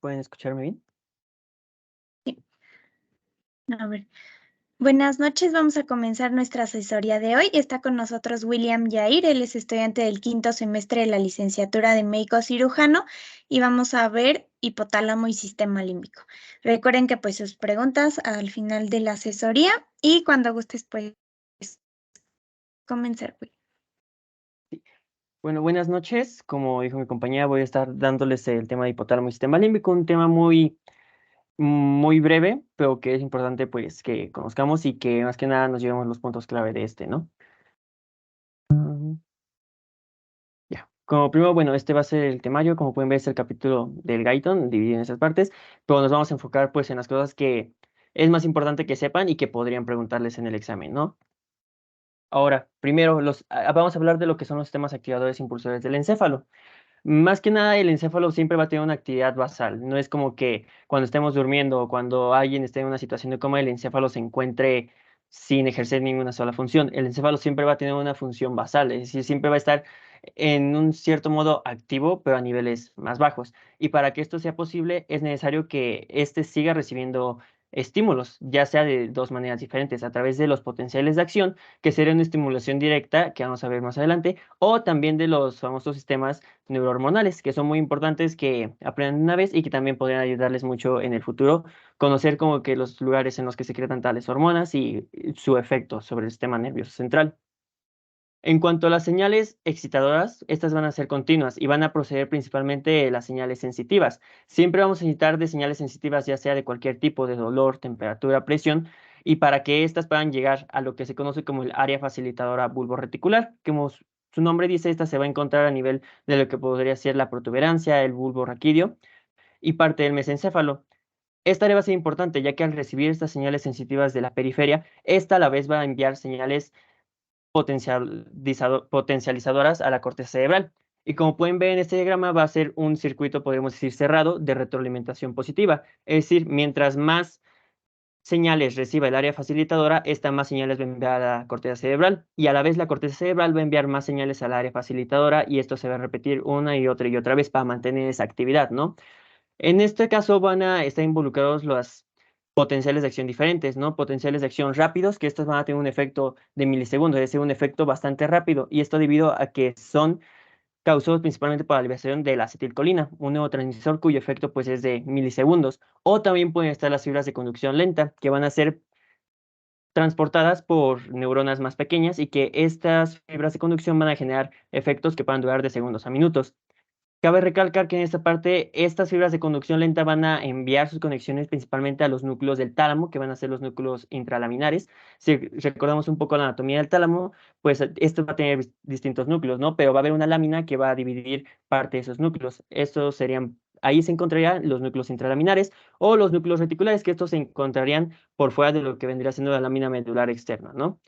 ¿Pueden escucharme bien? Sí. A ver. Buenas noches, vamos a comenzar nuestra asesoría de hoy. Está con nosotros William Yair, él es estudiante del quinto semestre de la licenciatura de médico cirujano y vamos a ver hipotálamo y sistema límbico. Recuerden que pues sus preguntas al final de la asesoría y cuando gustes pues comenzar, William. Sí. Bueno, buenas noches. Como dijo mi compañera, voy a estar dándoles el tema de hipotálamo y sistema límbico, un tema muy breve, pero que es importante pues que conozcamos y que más que nada nos llevemos los puntos clave de este, ¿no? Ya. Como primero, bueno, este va a ser el temario, como pueden ver es el capítulo del Guyton, dividido en esas partes, pero nos vamos a enfocar pues en las cosas que es más importante que sepan y que podrían preguntarles en el examen, ¿no? Ahora, primero, vamos a hablar de lo que son los sistemas activadores impulsores del encéfalo. Más que nada, el encéfalo siempre va a tener una actividad basal. No es como que cuando estemos durmiendo o cuando alguien esté en una situación de coma, el encéfalo se encuentre sin ejercer ninguna sola función. El encéfalo siempre va a tener una función basal, es decir, siempre va a estar en un cierto modo activo, pero a niveles más bajos. Y para que esto sea posible, es necesario que éste siga recibiendo estímulos, ya sea de dos maneras diferentes, a través de los potenciales de acción, que sería una estimulación directa, que vamos a ver más adelante, o también de los famosos sistemas neurohormonales, que son muy importantes que aprendan una vez y que también podrían ayudarles mucho en el futuro, conocer como que los lugares en los que se secretan tales hormonas y su efecto sobre el sistema nervioso central. En cuanto a las señales excitadoras, estas van a ser continuas y van a proceder principalmente de las señales sensitivas. Siempre vamos a necesitar de señales sensitivas, ya sea de cualquier tipo de dolor, temperatura, presión, y para que éstas puedan llegar a lo que se conoce como el área facilitadora bulborreticular, que como su nombre dice, esta se va a encontrar a nivel de lo que podría ser la protuberancia, el bulbo raquídeo y parte del mesencéfalo. Esta área va a ser importante, ya que al recibir estas señales sensitivas de la periferia, esta a la vez va a enviar señales potencializadoras a la corteza cerebral. Y como pueden ver en este diagrama, va a ser un circuito, podríamos decir, cerrado de retroalimentación positiva. Es decir, mientras más señales reciba el área facilitadora, esta más señales va a enviar a la corteza cerebral. Y a la vez la corteza cerebral va a enviar más señales al área facilitadora y esto se va a repetir una y otra vez para mantener esa actividad, ¿no? En este caso van a estar involucrados los potenciales de acción diferentes, ¿no? Potenciales de acción rápidos, que estos van a tener un efecto de milisegundos, es decir, un efecto bastante rápido, y esto debido a que son causados principalmente por la liberación de la acetilcolina, un neurotransmisor cuyo efecto pues es de milisegundos, o también pueden estar las fibras de conducción lenta, que van a ser transportadas por neuronas más pequeñas y que estas fibras de conducción van a generar efectos que puedan durar de segundos a minutos. Cabe recalcar que en esta parte, estas fibras de conducción lenta van a enviar sus conexiones principalmente a los núcleos del tálamo, que van a ser los núcleos intralaminares. Si recordamos un poco la anatomía del tálamo, pues esto va a tener distintos núcleos, ¿no? Pero va a haber una lámina que va a dividir parte de esos núcleos. Estos serían, ahí se encontrarían los núcleos intralaminares o los núcleos reticulares, que estos se encontrarían por fuera de lo que vendría siendo la lámina medular externa, ¿no?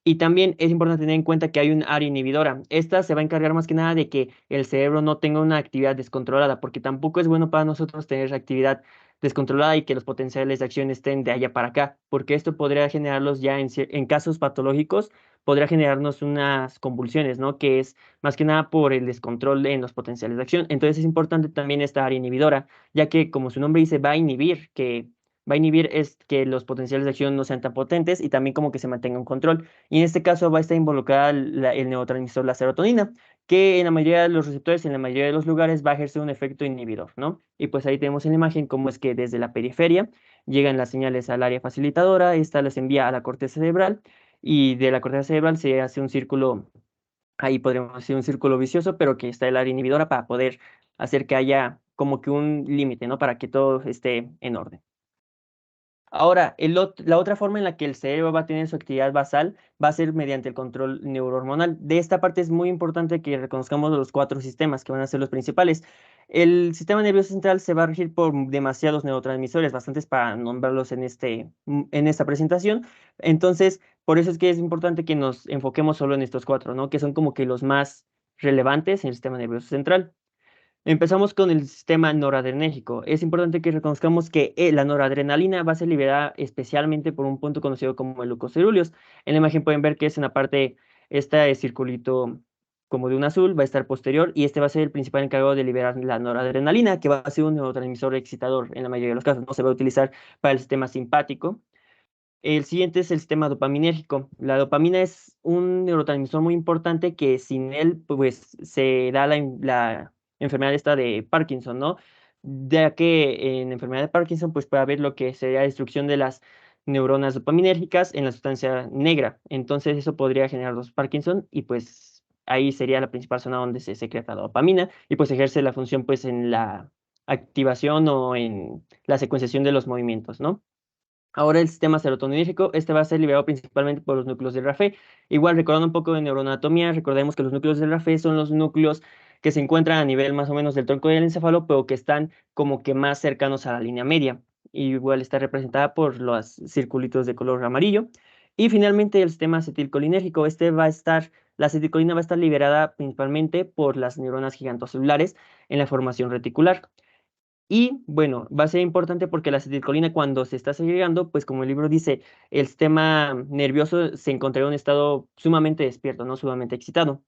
Y también es importante tener en cuenta que hay un área inhibidora. Esta se va a encargar más que nada de que el cerebro no tenga una actividad descontrolada, porque tampoco es bueno para nosotros tener actividad descontrolada y que los potenciales de acción estén de allá para acá, porque esto podría generarlos ya en casos patológicos, podría generarnos unas convulsiones, ¿no? Que es más que nada por el descontrol en los potenciales de acción. Entonces es importante también esta área inhibidora, ya que como su nombre dice, va a inhibir es que los potenciales de acción no sean tan potentes y también como que se mantenga un control. Y en este caso va a estar involucrada el neurotransmisor, la serotonina, que en la mayoría de los receptores, en la mayoría de los lugares, va a ejercer un efecto inhibidor, ¿no? Y pues ahí tenemos en la imagen cómo es que desde la periferia llegan las señales al área facilitadora, esta las envía a la corteza cerebral, y de la corteza cerebral se hace un círculo, ahí podríamos decir un círculo vicioso, pero que está el área inhibidora para poder hacer que haya como que un límite, ¿no? Para que todo esté en orden. Ahora, la otra forma en la que el cerebro va a tener su actividad basal va a ser mediante el control neurohormonal. De esta parte es muy importante que reconozcamos los cuatro sistemas que van a ser los principales. El sistema nervioso central se va a regir por demasiados neurotransmisores, bastantes para nombrarlos en esta presentación. Entonces, por eso es que es importante que nos enfoquemos solo en estos cuatro, ¿no? Que son como que los más relevantes en el sistema nervioso central. Empezamos con el sistema noradrenérgico. Es importante que reconozcamos que la noradrenalina va a ser liberada especialmente por un punto conocido como el leucoceruleus. En la imagen pueden ver que es en la parte, este circulito como de un azul, va a estar posterior y este va a ser el principal encargado de liberar la noradrenalina, que va a ser un neurotransmisor excitador en la mayoría de los casos, ¿no? Se va a utilizar para el sistema simpático. El siguiente es el sistema dopaminérgico. La dopamina es un neurotransmisor muy importante que sin él, pues, se da la enfermedad esta de Parkinson, ¿no? Ya que en enfermedad de Parkinson, pues puede haber lo que sería destrucción de las neuronas dopaminérgicas en la sustancia negra. Entonces eso podría generar los Parkinson y pues ahí sería la principal zona donde se secreta la dopamina y pues ejerce la función pues en la activación o en la secuenciación de los movimientos, ¿no? Ahora el sistema serotoninérgico, este va a ser liberado principalmente por los núcleos de Rafe. Igual, recordando un poco de neuroanatomía, recordemos que los núcleos de Rafe son los núcleos que se encuentran a nivel más o menos del tronco del encéfalo, pero que están como que más cercanos a la línea media. Igual está representada por los circulitos de color amarillo. Y finalmente el sistema acetilcolinérgico, la acetilcolina va a estar liberada principalmente por las neuronas gigantocelulares en la formación reticular. Y bueno, va a ser importante porque la acetilcolina cuando se está segregando, pues como el libro dice, el sistema nervioso se encontrará en un estado sumamente despierto, no sumamente excitado.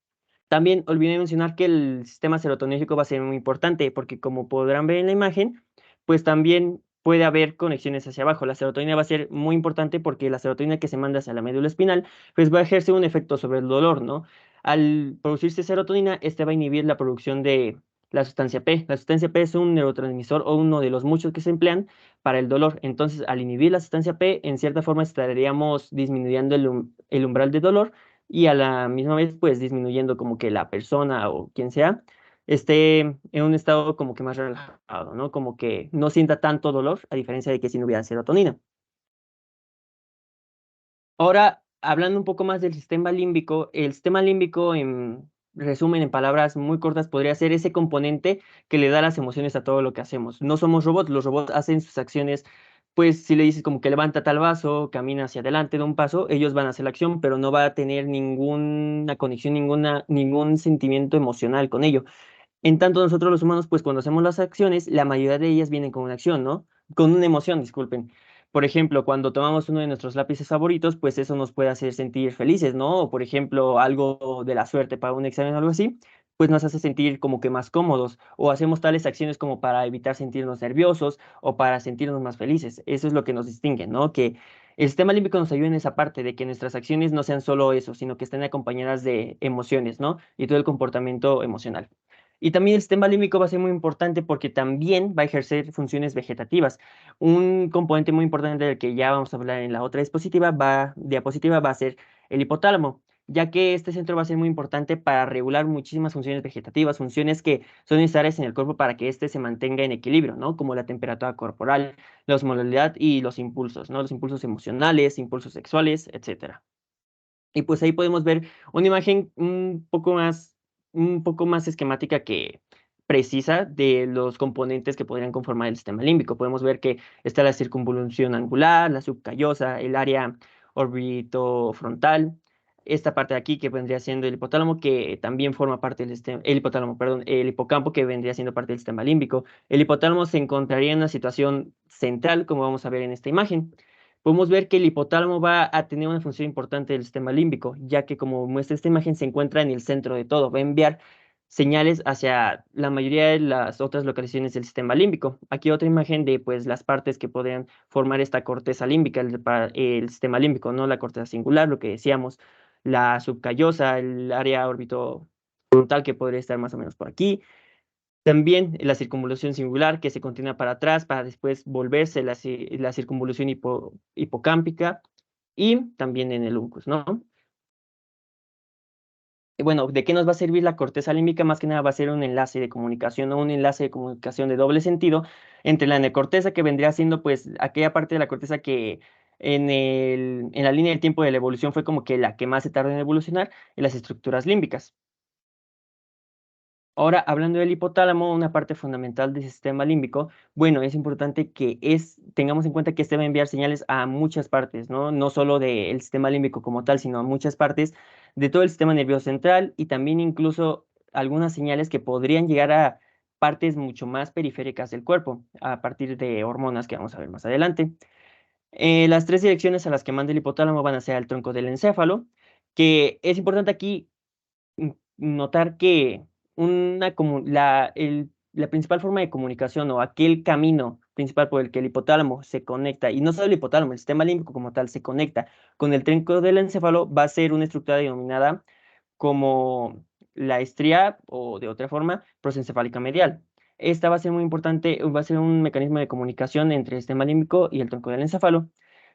También olvidé mencionar que el sistema serotonérgico va a ser muy importante porque como podrán ver en la imagen, pues también puede haber conexiones hacia abajo. La serotonina va a ser muy importante porque la serotonina que se manda hacia la médula espinal, pues va a ejercer un efecto sobre el dolor, ¿no? Al producirse serotonina, este va a inhibir la producción de la sustancia P. La sustancia P es un neurotransmisor o uno de los muchos que se emplean para el dolor. Entonces, al inhibir la sustancia P, en cierta forma estaríamos disminuyendo el umbral de dolor y a la misma vez, pues disminuyendo como que la persona o quien sea esté en un estado como que más relajado, ¿no? Como que no sienta tanto dolor, a diferencia de que si no hubiera serotonina. Ahora, hablando un poco más del sistema límbico, el sistema límbico, en resumen, en palabras muy cortas, podría ser ese componente que le da las emociones a todo lo que hacemos. No somos robots, los robots hacen sus acciones, pues si le dices como que levanta tal vaso, camina hacia adelante, da un paso, ellos van a hacer la acción, pero no va a tener ninguna conexión, ningún sentimiento emocional con ello. En tanto, nosotros los humanos, pues cuando hacemos las acciones, la mayoría de ellas vienen con una acción, ¿no? Con una emoción, disculpen. Por ejemplo, cuando tomamos uno de nuestros lápices favoritos, pues eso nos puede hacer sentir felices, ¿no? O por ejemplo, algo de la suerte para un examen o algo así, pues nos hace sentir como que más cómodos. O hacemos tales acciones como para evitar sentirnos nerviosos o para sentirnos más felices. Eso es lo que nos distingue, ¿no? Que el sistema límbico nos ayuda en esa parte de que nuestras acciones no sean solo eso, sino que estén acompañadas de emociones, ¿no? Y todo el comportamiento emocional. Y también el sistema límbico va a ser muy importante porque también va a ejercer funciones vegetativas. Un componente muy importante del que ya vamos a hablar en la otra diapositiva va a ser el hipotálamo, ya que este centro va a ser muy importante para regular muchísimas funciones vegetativas, funciones que son necesarias en el cuerpo para que éste se mantenga en equilibrio, ¿no? Como la temperatura corporal, la osmolalidad y los impulsos, ¿no? Los impulsos emocionales, impulsos sexuales, etcétera. Y pues ahí podemos ver una imagen un poco más esquemática que precisa de los componentes que podrían conformar el sistema límbico. Podemos ver que está la circunvolución angular, la subcallosa, el área orbitofrontal, esta parte de aquí que vendría siendo el hipotálamo, que también forma parte del sistema, el hipotálamo, perdón, el hipocampo que vendría siendo parte del sistema límbico. El hipotálamo se encontraría en una situación central, como vamos a ver en esta imagen. Podemos ver que el hipotálamo va a tener una función importante del sistema límbico, ya que como muestra esta imagen se encuentra en el centro de todo, va a enviar señales hacia la mayoría de las otras localizaciones del sistema límbico. Aquí otra imagen de pues las partes que podrían formar esta corteza límbica, el sistema límbico, ¿no? La corteza singular, lo que decíamos, la subcallosa, el área orbitofrontal que podría estar más o menos por aquí, también la circunvolución singular que se continúa para atrás para después volverse la circunvolución hipocámpica y también en el uncus, ¿no? Y bueno, ¿de qué nos va a servir la corteza límbica? Más que nada va a ser un enlace de comunicación o un enlace de comunicación de doble sentido entre la neocorteza que vendría siendo pues aquella parte de la corteza que en la línea del tiempo de la evolución fue como que la que más se tardó en evolucionar y las estructuras límbicas. Ahora, hablando del hipotálamo, una parte fundamental del sistema límbico, bueno, es importante que tengamos en cuenta que este va a enviar señales a muchas partes, ¿no? No solo del sistema límbico como tal, sino a muchas partes de todo el sistema nervioso central y también incluso algunas señales que podrían llegar a partes mucho más periféricas del cuerpo, a partir de hormonas que vamos a ver más adelante. Las tres direcciones a las que manda el hipotálamo van a ser al tronco del encéfalo, que es importante aquí notar que la principal forma de comunicación o aquel camino principal por el que el hipotálamo se conecta, y no solo el hipotálamo, el sistema límbico como tal se conecta con el tronco del encéfalo, va a ser una estructura denominada como la estría o de otra forma, prosencefálica medial. Esta va a ser muy importante, va a ser un mecanismo de comunicación entre el sistema límbico y el tronco del encéfalo.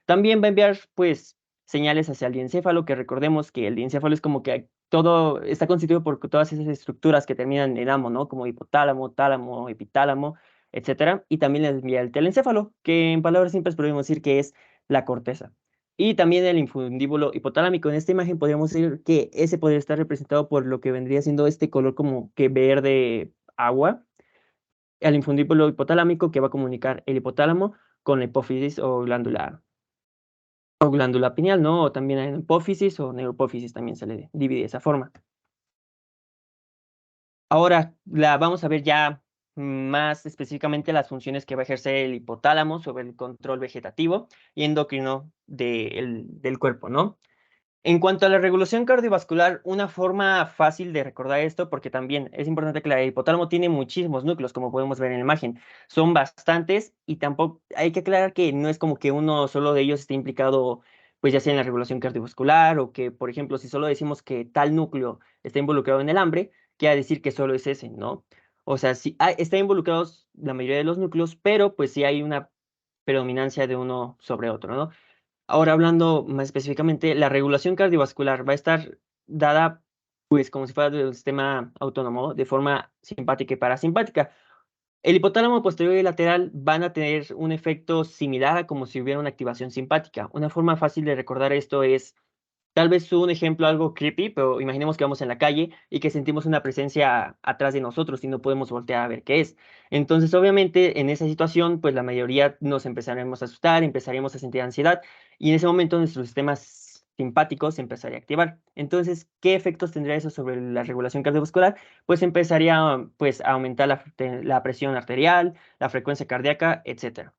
También va a enviar, pues, señales hacia el diencéfalo, que recordemos que el diencéfalo es como que todo está constituido por todas esas estructuras que terminan en amo, ¿no? Como hipotálamo, tálamo, epitálamo, etcétera. Y también le envía el telencéfalo, que en palabras simples podemos decir que es la corteza. Y también el infundíbulo hipotalámico. En esta imagen podríamos decir que ese podría estar representado por lo que vendría siendo este color como que verde agua, el infundíbulo hipotalámico que va a comunicar el hipotálamo con la hipófisis o glándula pineal, ¿no? O también en hipófisis o neuropófisis también se le divide de esa forma. Ahora vamos a ver ya más específicamente las funciones que va a ejercer el hipotálamo sobre el control vegetativo y endocrino del cuerpo, ¿no? En cuanto a la regulación cardiovascular, una forma fácil de recordar esto, porque también es importante que el hipotálamo tiene muchísimos núcleos, como podemos ver en la imagen. Son bastantes y tampoco hay que aclarar que no es como que uno solo de ellos esté implicado, pues ya sea en la regulación cardiovascular o que, por ejemplo, si solo decimos que tal núcleo está involucrado en el hambre, quiere decir que solo es ese, ¿no? O sea, sí está involucrados la mayoría de los núcleos, pero pues sí hay una predominancia de uno sobre otro, ¿no? Ahora hablando más específicamente, la regulación cardiovascular va a estar dada, pues, como si fuera del sistema autónomo, de forma simpática y parasimpática. El hipotálamo posterior y lateral van a tener un efecto similar a como si hubiera una activación simpática. Una forma fácil de recordar esto es tal vez un ejemplo algo creepy, pero imaginemos que vamos en la calle y que sentimos una presencia atrás de nosotros y no podemos voltear a ver qué es. Entonces, obviamente, en esa situación, pues la mayoría nos empezaremos a asustar, empezaríamos a sentir ansiedad y en ese momento nuestro sistema simpático se empezaría a activar. Entonces, ¿qué efectos tendría eso sobre la regulación cardiovascular? Pues empezaría pues, a aumentar la presión arterial, la frecuencia cardíaca, etcétera.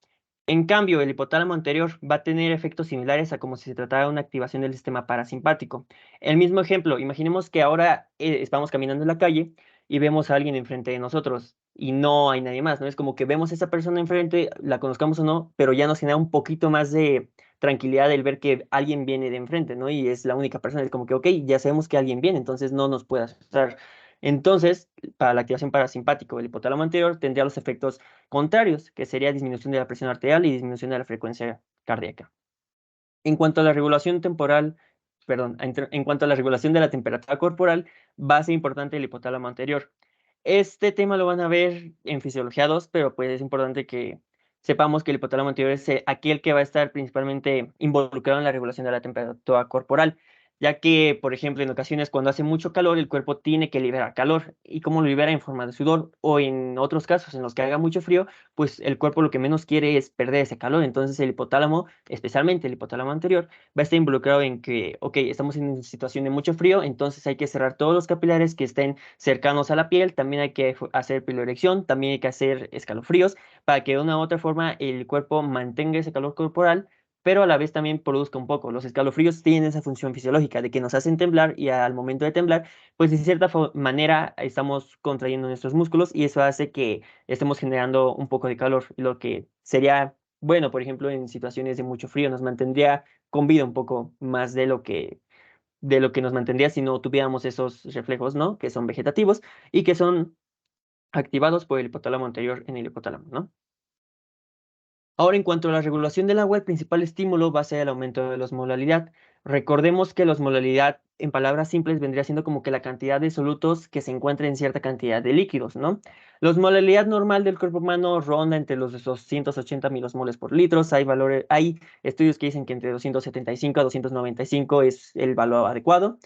En cambio, el hipotálamo anterior va a tener efectos similares a como si se tratara de una activación del sistema parasimpático. El mismo ejemplo, imaginemos que ahora estamos caminando en la calle y vemos a alguien enfrente de nosotros y no hay nadie más, ¿no? Es como que vemos a esa persona enfrente, la conozcamos o no, pero ya nos genera un poquito más de tranquilidad el ver que alguien viene de enfrente, ¿no? Y es la única persona, es como que, ok, ya sabemos que alguien viene, entonces no nos puede asustar. Entonces, para la activación parasimpático del hipotálamo anterior tendría los efectos contrarios, que sería disminución de la presión arterial y disminución de la frecuencia cardíaca. En cuanto a la regulación temporal, perdón, en cuanto a la regulación de la temperatura corporal, va a ser importante el hipotálamo anterior. Este tema lo van a ver en fisiología 2, pero pues es importante que sepamos que el hipotálamo anterior es aquel que va a estar principalmente involucrado en la regulación de la temperatura corporal, ya que, por ejemplo, en ocasiones cuando hace mucho calor, el cuerpo tiene que liberar calor. ¿Y cómo lo libera? En forma de sudor. O en otros casos en los que haga mucho frío, pues el cuerpo lo que menos quiere es perder ese calor. Entonces el hipotálamo, especialmente el hipotálamo anterior, va a estar involucrado en que, ok, estamos en una situación de mucho frío, entonces hay que cerrar todos los capilares que estén cercanos a la piel, también hay que hacer piloerección, también hay que hacer escalofríos, para que de una u otra forma el cuerpo mantenga ese calor corporal, pero a la vez también produzca un poco. Los escalofríos tienen esa función fisiológica de que nos hacen temblar y al momento de temblar, pues de cierta manera estamos contrayendo nuestros músculos y eso hace que estemos generando un poco de calor, lo que sería bueno, por ejemplo, en situaciones de mucho frío nos mantendría con vida un poco más de lo que nos mantendría si no tuviéramos esos reflejos, ¿no? Que son vegetativos y que son activados por el hipotálamo anterior en el hipotálamo, ¿no? Ahora, en cuanto a la regulación del agua, el principal estímulo va a ser el aumento de la osmolalidad. Recordemos que la osmolalidad, en palabras simples, vendría siendo como que la cantidad de solutos que se encuentra en cierta cantidad de líquidos, ¿no? La osmolalidad normal del cuerpo humano ronda entre los 280 milosmoles por litros. Hay estudios que dicen que entre 275 a 295 es el valor adecuado.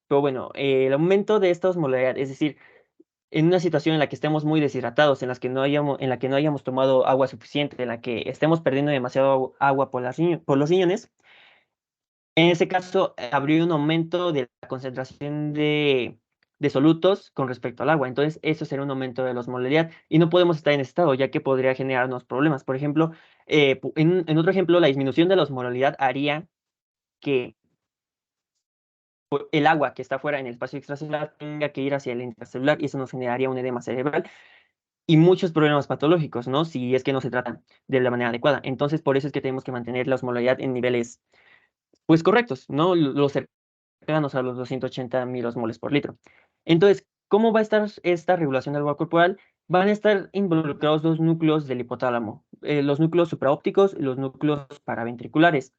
Pero bueno, el aumento de esta osmolalidad, es decir, en una situación en la que estemos muy deshidratados, en la que no hayamos tomado agua suficiente, en la que estemos perdiendo demasiado agua por los riñones, en ese caso habría un aumento de la concentración de solutos con respecto al agua. Entonces, eso sería un aumento de la osmolalidad y no podemos estar en ese estado, ya que podría generarnos problemas. Por ejemplo, en otro ejemplo, la disminución de la osmolalidad haría que el agua que está fuera en el espacio extracelular tenga que ir hacia el intracelular y eso nos generaría un edema cerebral y muchos problemas patológicos, ¿no? Si es que no se tratan de la manera adecuada. Entonces, por eso es que tenemos que mantener la osmolaridad en niveles, pues, correctos, ¿no? Los cercanos a los 280 milosmoles por litro. Entonces, ¿cómo va a estar esta regulación del agua corporal? Van a estar involucrados dos núcleos del hipotálamo, los núcleos supraópticos y los núcleos paraventriculares.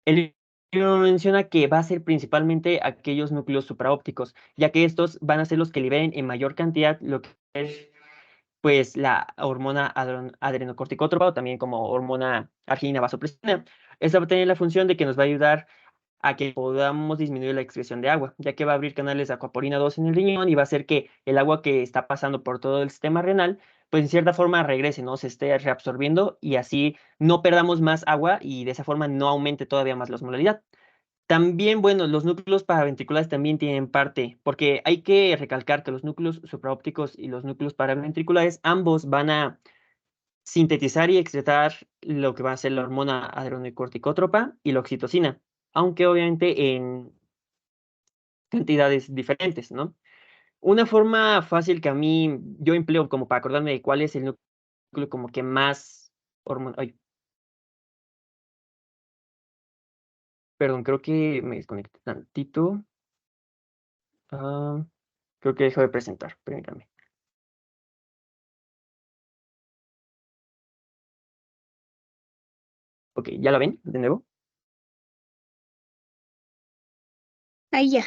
El libro menciona que va a ser principalmente aquellos núcleos supraópticos, ya que estos van a ser los que liberen en mayor cantidad lo que es pues la hormona adrenocorticótropa o también como hormona arginina vasopresina. Esta va a tener la función de que nos va a ayudar a que podamos disminuir la excreción de agua, ya que va a abrir canales de acuaporina 2 en el riñón y va a hacer que el agua que está pasando por todo el sistema renal, pues en cierta forma regrese, ¿no? Se esté reabsorbiendo y así no perdamos más agua y de esa forma no aumente todavía más la osmolaridad. También, bueno, los núcleos paraventriculares también tienen parte, porque hay que recalcar que los núcleos supraópticos y los núcleos paraventriculares, ambos van a sintetizar y excretar lo que va a ser la hormona adrenocorticótropa y la oxitocina, aunque obviamente en cantidades diferentes, ¿no? Una forma fácil que a mí yo empleo como para acordarme de cuál es el núcleo como que más hormona, ay, perdón, creo que me desconecté tantito. Ah, creo que dejo de presentar, permítanme. Ok, ¿ya la ven de nuevo? Ahí ya.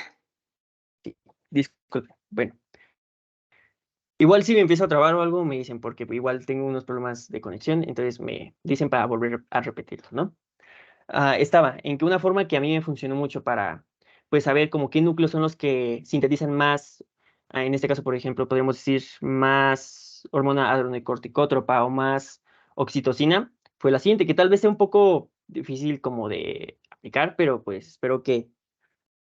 Sí, disculpe. Bueno, igual si me empiezo a trabar o algo, me dicen, porque igual tengo unos problemas de conexión, entonces me dicen para volver a repetirlo, ¿no? Estaba en que una forma que a mí me funcionó mucho para, pues, saber como qué núcleos son los que sintetizan más, en este caso, por ejemplo, podríamos decir más hormona adrenocorticótropa o más oxitocina, fue la siguiente, que tal vez sea un poco difícil como de aplicar, pero pues espero que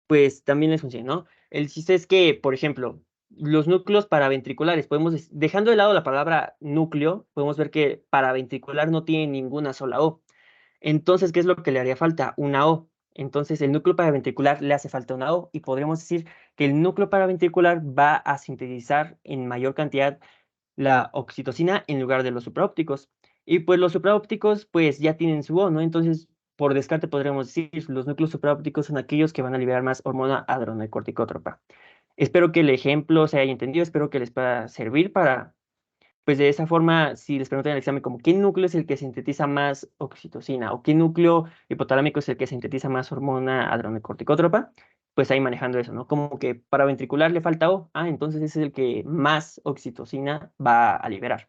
pues también les funciona, ¿no? El chiste es que, por ejemplo, los núcleos paraventriculares, dejando de lado la palabra núcleo, podemos ver que paraventricular no tiene ninguna sola O. Entonces, ¿qué es lo que le haría falta? Una O. Entonces, el núcleo paraventricular le hace falta una O y podríamos decir que el núcleo paraventricular va a sintetizar en mayor cantidad la oxitocina en lugar de los supraópticos. Y pues los supraópticos pues ya tienen su O, ¿no? Entonces, por descarte podríamos decir, los núcleos supraópticos son aquellos que van a liberar más hormona adrenocorticótropa. Espero que el ejemplo se haya entendido, espero que les pueda servir para, pues de esa forma, si les preguntan en el examen como qué núcleo es el que sintetiza más oxitocina o qué núcleo hipotalámico es el que sintetiza más hormona adrenocorticótropa, pues ahí manejando eso, ¿no? Como que para ventricular le falta O, entonces ese es el que más oxitocina va a liberar.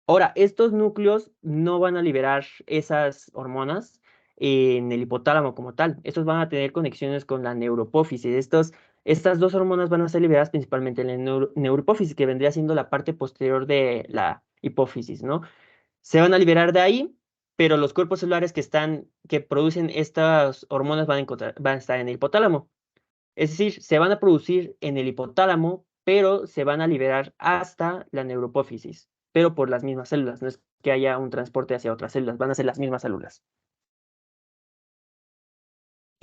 Ahora, estos núcleos no van a liberar esas hormonas en el hipotálamo como tal. Estos van a tener conexiones con la neuropófisis. Estas dos hormonas van a ser liberadas principalmente en la neuropófisis, que vendría siendo la parte posterior de la hipófisis, ¿no? Se van a liberar de ahí, pero los cuerpos celulares que producen estas hormonas van a estar en el hipotálamo. Es decir, se van a producir en el hipotálamo, pero se van a liberar hasta la neuropófisis, pero por las mismas células, no es que haya un transporte hacia otras células, van a ser las mismas células.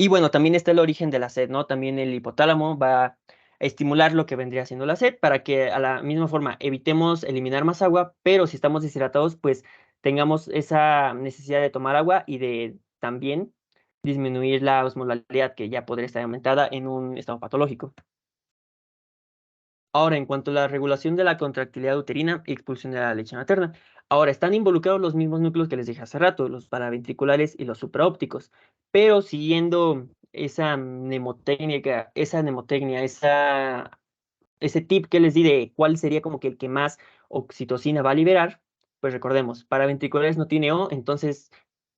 Y bueno, también está el origen de la sed, ¿no? También el hipotálamo va a estimular lo que vendría siendo la sed para que a la misma forma evitemos eliminar más agua, pero si estamos deshidratados, pues tengamos esa necesidad de tomar agua y de también disminuir la osmolaridad que ya podría estar aumentada en un estado patológico. Ahora, en cuanto a la regulación de la contractilidad uterina y expulsión de la leche materna. Ahora, están involucrados los mismos núcleos que les dije hace rato, los paraventriculares y los supraópticos, pero siguiendo ese tip que les di de cuál sería como que el que más oxitocina va a liberar, pues recordemos, paraventriculares no tiene O, entonces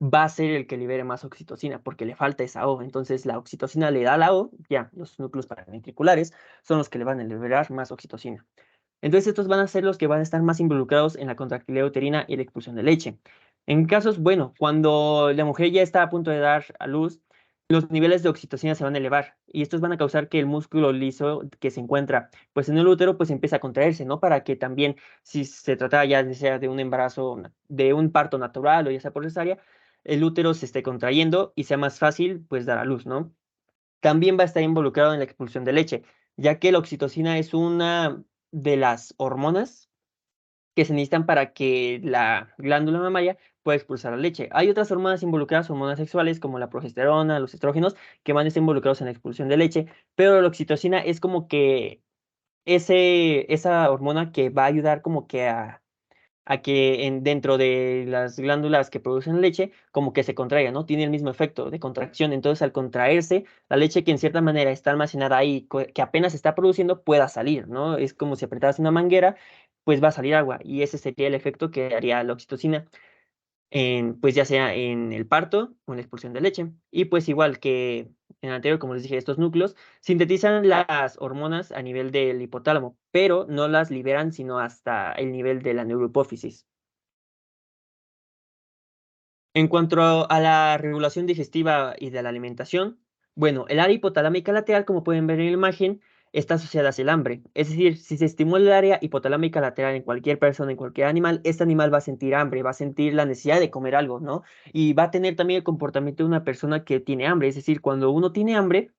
va a ser el que libere más oxitocina, porque le falta esa O. Entonces la oxitocina le da la O, ya, los núcleos paraventriculares son los que le van a liberar más oxitocina. Entonces estos van a ser los que van a estar más involucrados en la contractilidad uterina y la expulsión de leche. En casos, bueno, cuando la mujer ya está a punto de dar a luz, los niveles de oxitocina se van a elevar y estos van a causar que el músculo liso que se encuentra pues en el útero pues empiece a contraerse, ¿no? Para que también si se trata ya sea de un embarazo, de un parto natural o ya sea por cesárea, el útero se esté contrayendo y sea más fácil pues dar a luz, ¿no? también va a estar involucrado en la expulsión de leche, ya que la oxitocina es una de las hormonas que se necesitan para que la glándula mamaria pueda expulsar la leche. Hay otras hormonas involucradas, hormonas sexuales como la progesterona, los estrógenos, que van a estar involucrados en la expulsión de leche, pero la oxitocina es como que esa hormona que va a ayudar como que a que dentro de las glándulas que producen leche, como que se contraiga, ¿no? Tiene el mismo efecto de contracción. Entonces, al contraerse, la leche que en cierta manera está almacenada ahí, que apenas se está produciendo, pueda salir, ¿no? Es como si apretaras una manguera, pues va a salir agua. Y ese sería el efecto que haría la oxitocina pues ya sea en el parto o en la expulsión de leche. Y pues igual que en el anterior, como les dije, estos núcleos sintetizan las hormonas a nivel del hipotálamo, pero no las liberan sino hasta el nivel de la neurohipófisis. En cuanto a la regulación digestiva y de la alimentación, bueno, el área hipotalámica lateral, como pueden ver en la imagen, está asociada hacia el hambre. Es decir, si se estimula el área hipotalámica lateral en cualquier persona, en cualquier animal, este animal va a sentir hambre, va a sentir la necesidad de comer algo, ¿no? Y va a tener también el comportamiento de una persona que tiene hambre. Es decir, cuando uno tiene hambre,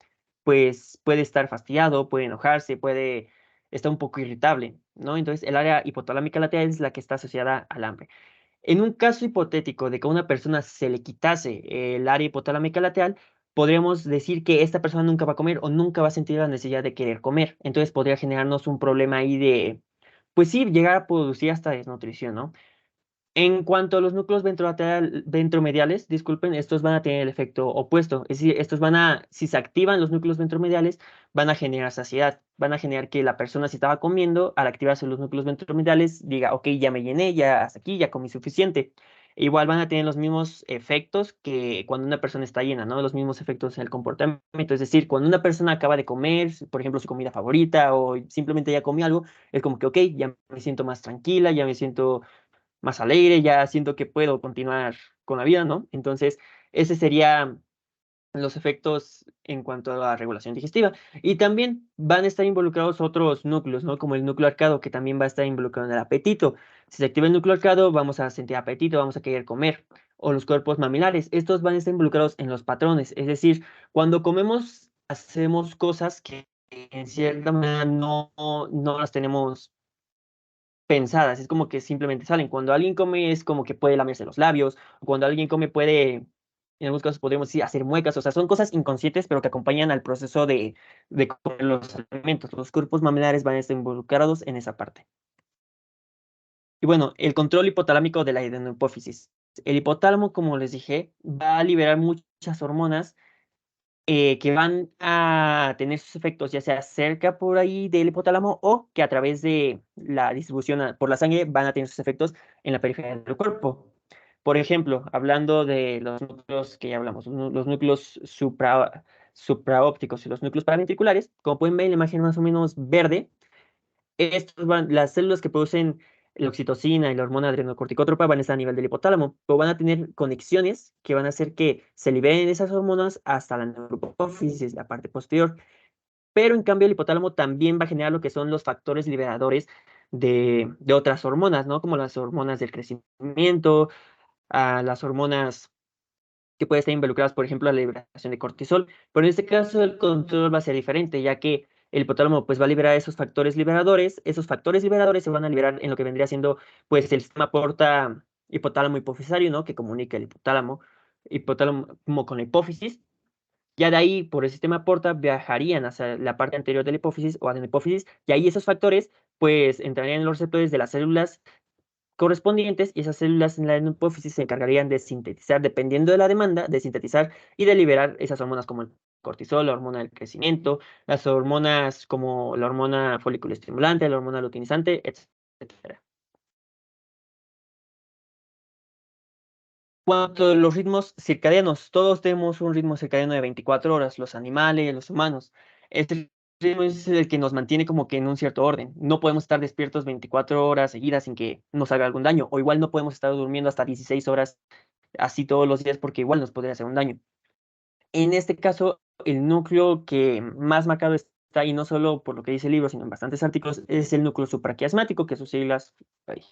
pues puede estar fastidiado, puede enojarse, puede estar un poco irritable, ¿no? Entonces, el área hipotalámica lateral es la que está asociada al hambre. En un caso hipotético de que a una persona se le quitase el área hipotalámica lateral, podríamos decir que esta persona nunca va a comer o nunca va a sentir la necesidad de querer comer. Entonces podría generarnos un problema ahí de, pues sí, llegar a producir hasta desnutrición, ¿no? En cuanto a los núcleos ventromediales, disculpen, estos van a tener el efecto opuesto. Es decir, estos van a, si se activan los núcleos ventromediales, van a generar saciedad. Van a generar que la persona, si estaba comiendo, al activarse los núcleos ventromediales, diga, ok, ya me llené, ya hasta aquí, ya comí suficiente. Igual van a tener los mismos efectos que cuando una persona está llena, ¿no? Los mismos efectos en el comportamiento. Es decir, cuando una persona acaba de comer, por ejemplo, su comida favorita o simplemente ya comió algo, es como que, ok, ya me siento más tranquila, ya me siento más alegre, ya siento que puedo continuar con la vida, ¿no? Entonces, ese sería los efectos en cuanto a la regulación digestiva. Y también van a estar involucrados otros núcleos, ¿no? Como el núcleo arcado, que también va a estar involucrado en el apetito. Si se activa el núcleo arcado, vamos a sentir apetito, vamos a querer comer. O los cuerpos mamilares, estos van a estar involucrados en los patrones. Es decir, cuando comemos, hacemos cosas que en cierta manera no las tenemos pensadas, es como que simplemente salen. Cuando alguien come es como que puede lamerse los labios, o cuando alguien come puede, en algunos casos podríamos decir, hacer muecas, o sea, son cosas inconscientes, pero que acompañan al proceso de comer los alimentos. Los cuerpos mamilares van a estar involucrados en esa parte. Y bueno, el control hipotalámico de la adenohipófisis. El hipotálamo, como les dije, va a liberar muchas hormonas que van a tener sus efectos, ya sea cerca por ahí del hipotálamo o que a través de la distribución por la sangre van a tener sus efectos en la periferia del cuerpo. Por ejemplo, hablando de los núcleos que ya hablamos, los núcleos supraópticos y los núcleos paraventriculares, como pueden ver en la imagen más o menos verde, las células que producen la oxitocina y la hormona adrenocorticótropa van a estar a nivel del hipotálamo, pero van a tener conexiones que van a hacer que se liberen esas hormonas hasta la neurohipófisis, la parte posterior. Pero en cambio el hipotálamo también va a generar lo que son los factores liberadores de otras hormonas, ¿no? Como las hormonas del crecimiento, las hormonas que pueden estar involucradas, por ejemplo, a la liberación de cortisol, pero en este caso el control va a ser diferente, ya que el hipotálamo pues va a liberar esos factores liberadores se van a liberar en lo que vendría siendo pues el sistema porta hipotálamo hipofisario, ¿no? Que comunica el hipotálamo como con la hipófisis. Ya de ahí, por el sistema porta, viajarían hacia la parte anterior de la hipófisis o adenohipófisis, y ahí esos factores pues entrarían en los receptores de las células correspondientes y esas células en la hipófisis se encargarían de sintetizar, dependiendo de la demanda, de sintetizar y de liberar esas hormonas como el cortisol, la hormona del crecimiento, las hormonas como la hormona folículo estimulante, la hormona luteinizante, etcétera. Cuanto a los ritmos circadianos, todos tenemos un ritmo circadiano de 24 horas, los animales, los humanos. Este ritmo es el que nos mantiene como que en un cierto orden. No podemos estar despiertos 24 horas seguidas sin que nos haga algún daño, o igual no podemos estar durmiendo hasta 16 horas así todos los días porque igual nos podría hacer un daño. En este caso, el núcleo que más marcado está, y no solo por lo que dice el libro, sino en bastantes artículos, es el núcleo supraquiasmático, que sus siglas... ay,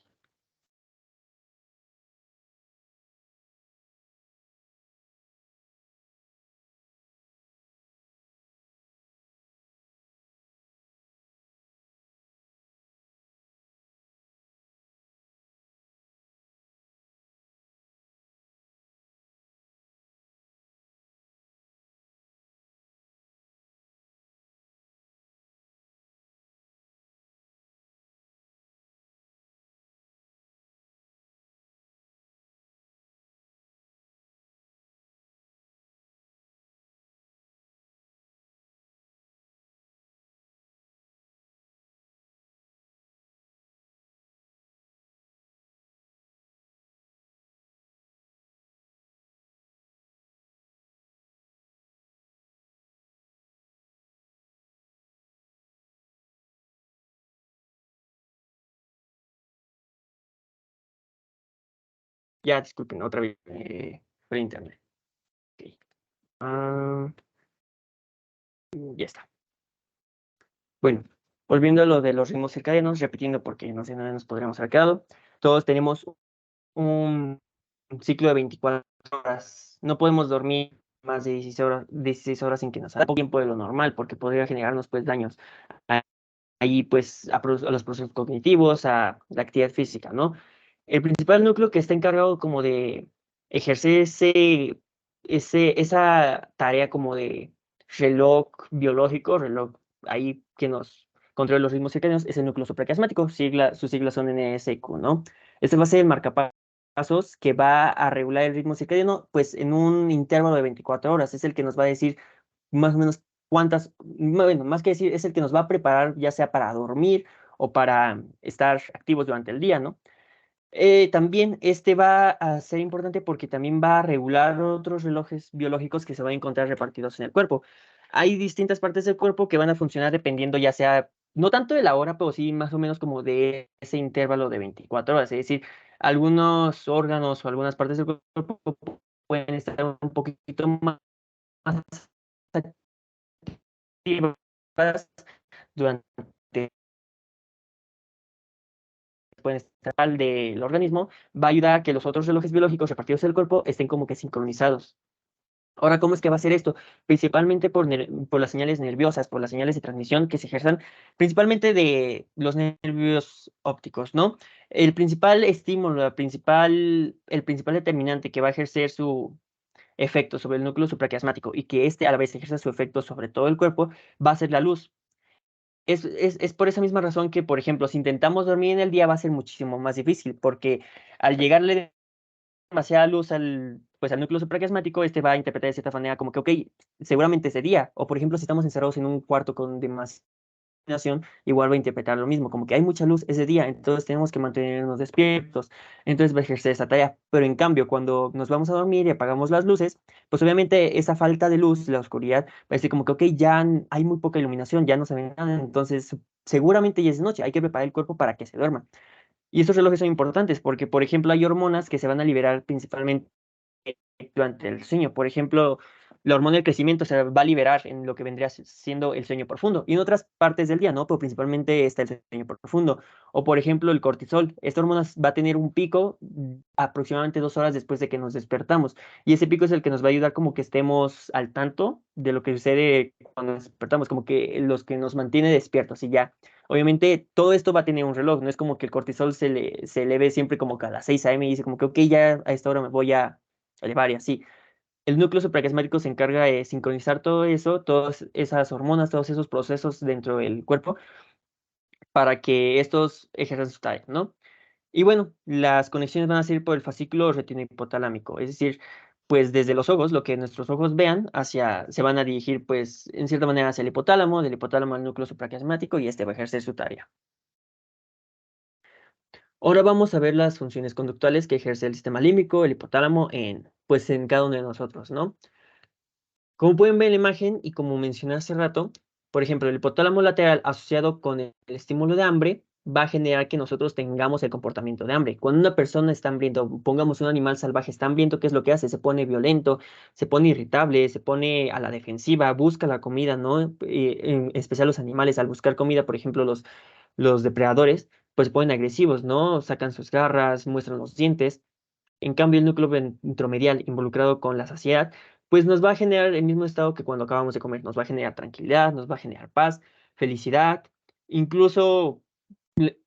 Ya, disculpen, otra vez por internet. Ok. Ya está. Bueno, volviendo a lo de los ritmos circadianos, repitiendo porque no sé dónde nos podríamos haber quedado. Todos tenemos un ciclo de 24 horas. No podemos dormir más de 16 horas sin que nos haga poco tiempo de lo normal, porque podría generarnos pues daños ahí pues a los procesos cognitivos, a la actividad física, ¿no? El principal núcleo que está encargado como de ejercer esa tarea como de reloj biológico, reloj ahí que nos controla los ritmos circadianos, es el núcleo supraquiasmático, sus siglas son NSQ, ¿no? Este va a ser el marcapasos que va a regular el ritmo circadiano, pues en un intervalo de 24 horas, es el que nos va a decir más o menos bueno, más que decir, es el que nos va a preparar ya sea para dormir o para estar activos durante el día, ¿no? También este va a ser importante porque también va a regular otros relojes biológicos que se van a encontrar repartidos en el cuerpo. Hay distintas partes del cuerpo que van a funcionar dependiendo ya sea, no tanto de la hora, pero sí más o menos como de ese intervalo de 24 horas. Es decir, algunos órganos o algunas partes del cuerpo pueden estar un poquito más activas durante pueden estar del organismo, va a ayudar a que los otros relojes biológicos repartidos en el cuerpo estén como que sincronizados. Ahora, ¿cómo es que va a hacer esto? Principalmente por las señales nerviosas, por las señales de transmisión que se ejerzan principalmente de los nervios ópticos, ¿no? El principal estímulo, el principal determinante que va a ejercer su efecto sobre el núcleo supraquiasmático y que este a la vez ejerza su efecto sobre todo el cuerpo, va a ser la luz. Es por esa misma razón que, por ejemplo, si intentamos dormir en el día va a ser muchísimo más difícil, porque al llegarle demasiada luz pues, al núcleo supraquiasmático, este va a interpretar de cierta manera como que, ok, seguramente es de día. O, por ejemplo, si estamos encerrados en un cuarto con demasiada iluminación, igual va a interpretar lo mismo, como que hay mucha luz, es de día, entonces tenemos que mantenernos despiertos. Entonces va a ejercer esa tarea. Pero en cambio, cuando nos vamos a dormir y apagamos las luces, pues obviamente esa falta de luz, la oscuridad, va a decir como que, ok, ya hay muy poca iluminación, ya no se ve nada, entonces seguramente ya es noche, hay que preparar el cuerpo para que se duerma. Y estos relojes son importantes porque, por ejemplo, hay hormonas que se van a liberar principalmente durante el sueño. Por ejemplo, la hormona del crecimiento se va a liberar en lo que vendría siendo el sueño profundo y en otras partes del día, ¿no? Pero principalmente está el sueño profundo. O, por ejemplo, el cortisol. Esta hormona va a tener un pico aproximadamente 2 horas después de que nos despertamos. Y ese pico es el que nos va a ayudar como que estemos al tanto de lo que sucede cuando despertamos, como que los que nos mantiene despiertos y ya. Obviamente, todo esto va a tener un reloj, no es como que el cortisol se eleve siempre como que a las 6 a.m. y dice como que, ok, ya a esta hora me voy a elevar y así. El núcleo supraquiasmático se encarga de sincronizar todo eso, todas esas hormonas, todos esos procesos dentro del cuerpo para que estos ejerzan su tarea, ¿no? Y bueno, las conexiones van a ser por el fascículo retinohipotalámico, es decir, pues desde los ojos, lo que nuestros ojos vean, se van a dirigir pues en cierta manera hacia el hipotálamo, del hipotálamo al núcleo supraquiasmático y este va a ejercer su tarea. Ahora vamos a ver las funciones conductuales que ejerce el sistema límbico, el hipotálamo pues en cada uno de nosotros, ¿no? Como pueden ver en la imagen y como mencioné hace rato, por ejemplo, el hipotálamo lateral asociado con el estímulo de hambre va a generar que nosotros tengamos el comportamiento de hambre. Cuando una persona está hambriento, pongamos un animal salvaje está hambriento, ¿qué es lo que hace? Se pone violento, se pone irritable, se pone a la defensiva, busca la comida, ¿no? En especial los animales, al buscar comida, por ejemplo, los depredadores, pues se ponen agresivos, ¿no? Sacan sus garras, muestran los dientes. En cambio, el núcleo ventromedial involucrado con la saciedad, pues nos va a generar el mismo estado que cuando acabamos de comer. Nos va a generar tranquilidad, nos va a generar paz, felicidad. Incluso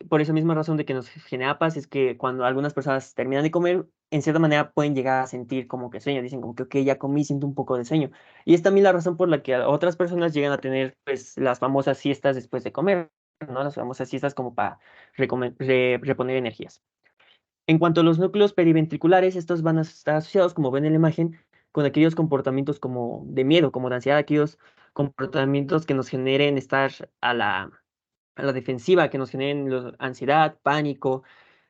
por esa misma razón de que nos genera paz es que cuando algunas personas terminan de comer, en cierta manera pueden llegar a sentir como que sueño. Dicen como que, ok, ya comí, siento un poco de sueño. Y es también la razón por la que otras personas llegan a tener pues las famosas siestas después de comer, ¿no? Las famosas siestas como para reponer energías. En cuanto a los núcleos periventriculares, estos van a estar asociados, como ven en la imagen, con aquellos comportamientos como de miedo, como de ansiedad, aquellos comportamientos que nos generen estar a la defensiva, que nos generen ansiedad, pánico,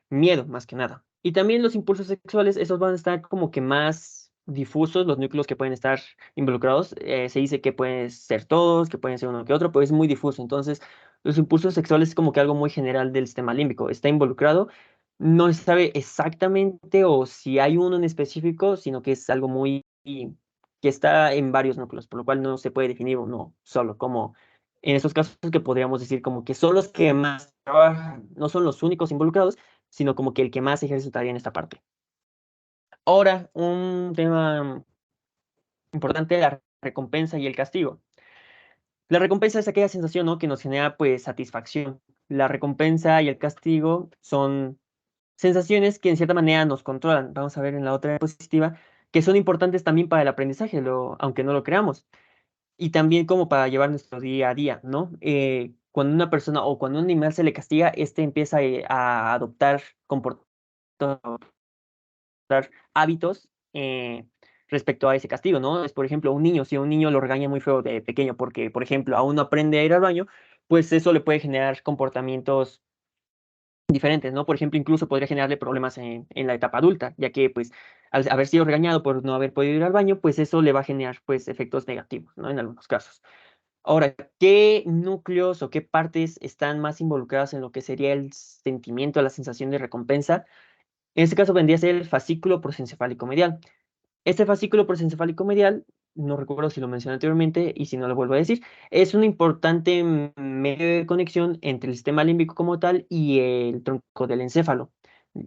miedo, más que nada. Y también los impulsos sexuales, esos van a estar como que más difusos, los núcleos que pueden estar involucrados. Se dice que pueden ser todos, que pueden ser uno que otro, pero es muy difuso. Entonces, los impulsos sexuales es como que algo muy general del sistema límbico. Está involucrado no se sabe exactamente o si hay uno en específico, sino que es algo muy que está en varios núcleos, por lo cual no se puede definir uno solo, como en estos casos que podríamos decir como que son los que más trabajan, no son los únicos involucrados, sino como que el que más ejerce su tarea en esta parte. Ahora, un tema importante, la recompensa y el castigo. La recompensa es aquella sensación, ¿no?, que nos genera pues satisfacción. La recompensa y el castigo son sensaciones que en cierta manera nos controlan. Vamos a ver en la otra diapositiva que son importantes también para el aprendizaje, aunque no lo creamos, y también como para llevar nuestro día a día, ¿no? Cuando una persona o cuando un animal se le castiga, este empieza a adoptar comportamientos, hábitos respecto a ese castigo, ¿no? Es, por ejemplo, un niño, si a un niño lo regaña muy feo de pequeño porque, por ejemplo, aún no aprende a ir al baño, pues eso le puede generar comportamientos diferentes, ¿no? Por ejemplo, incluso podría generarle problemas en la etapa adulta, ya que, pues, al haber sido regañado por no haber podido ir al baño, pues eso le va a generar, pues, efectos negativos, ¿no? En algunos casos. Ahora, ¿qué núcleos o qué partes están más involucradas en lo que sería el sentimiento, la sensación de recompensa? En este caso vendría a ser el fascículo prosencefálico medial. Este fascículo prosencefálico medial, no recuerdo si lo mencioné anteriormente y si no lo vuelvo a decir, es un importante medio de conexión entre el sistema límbico como tal y el tronco del encéfalo.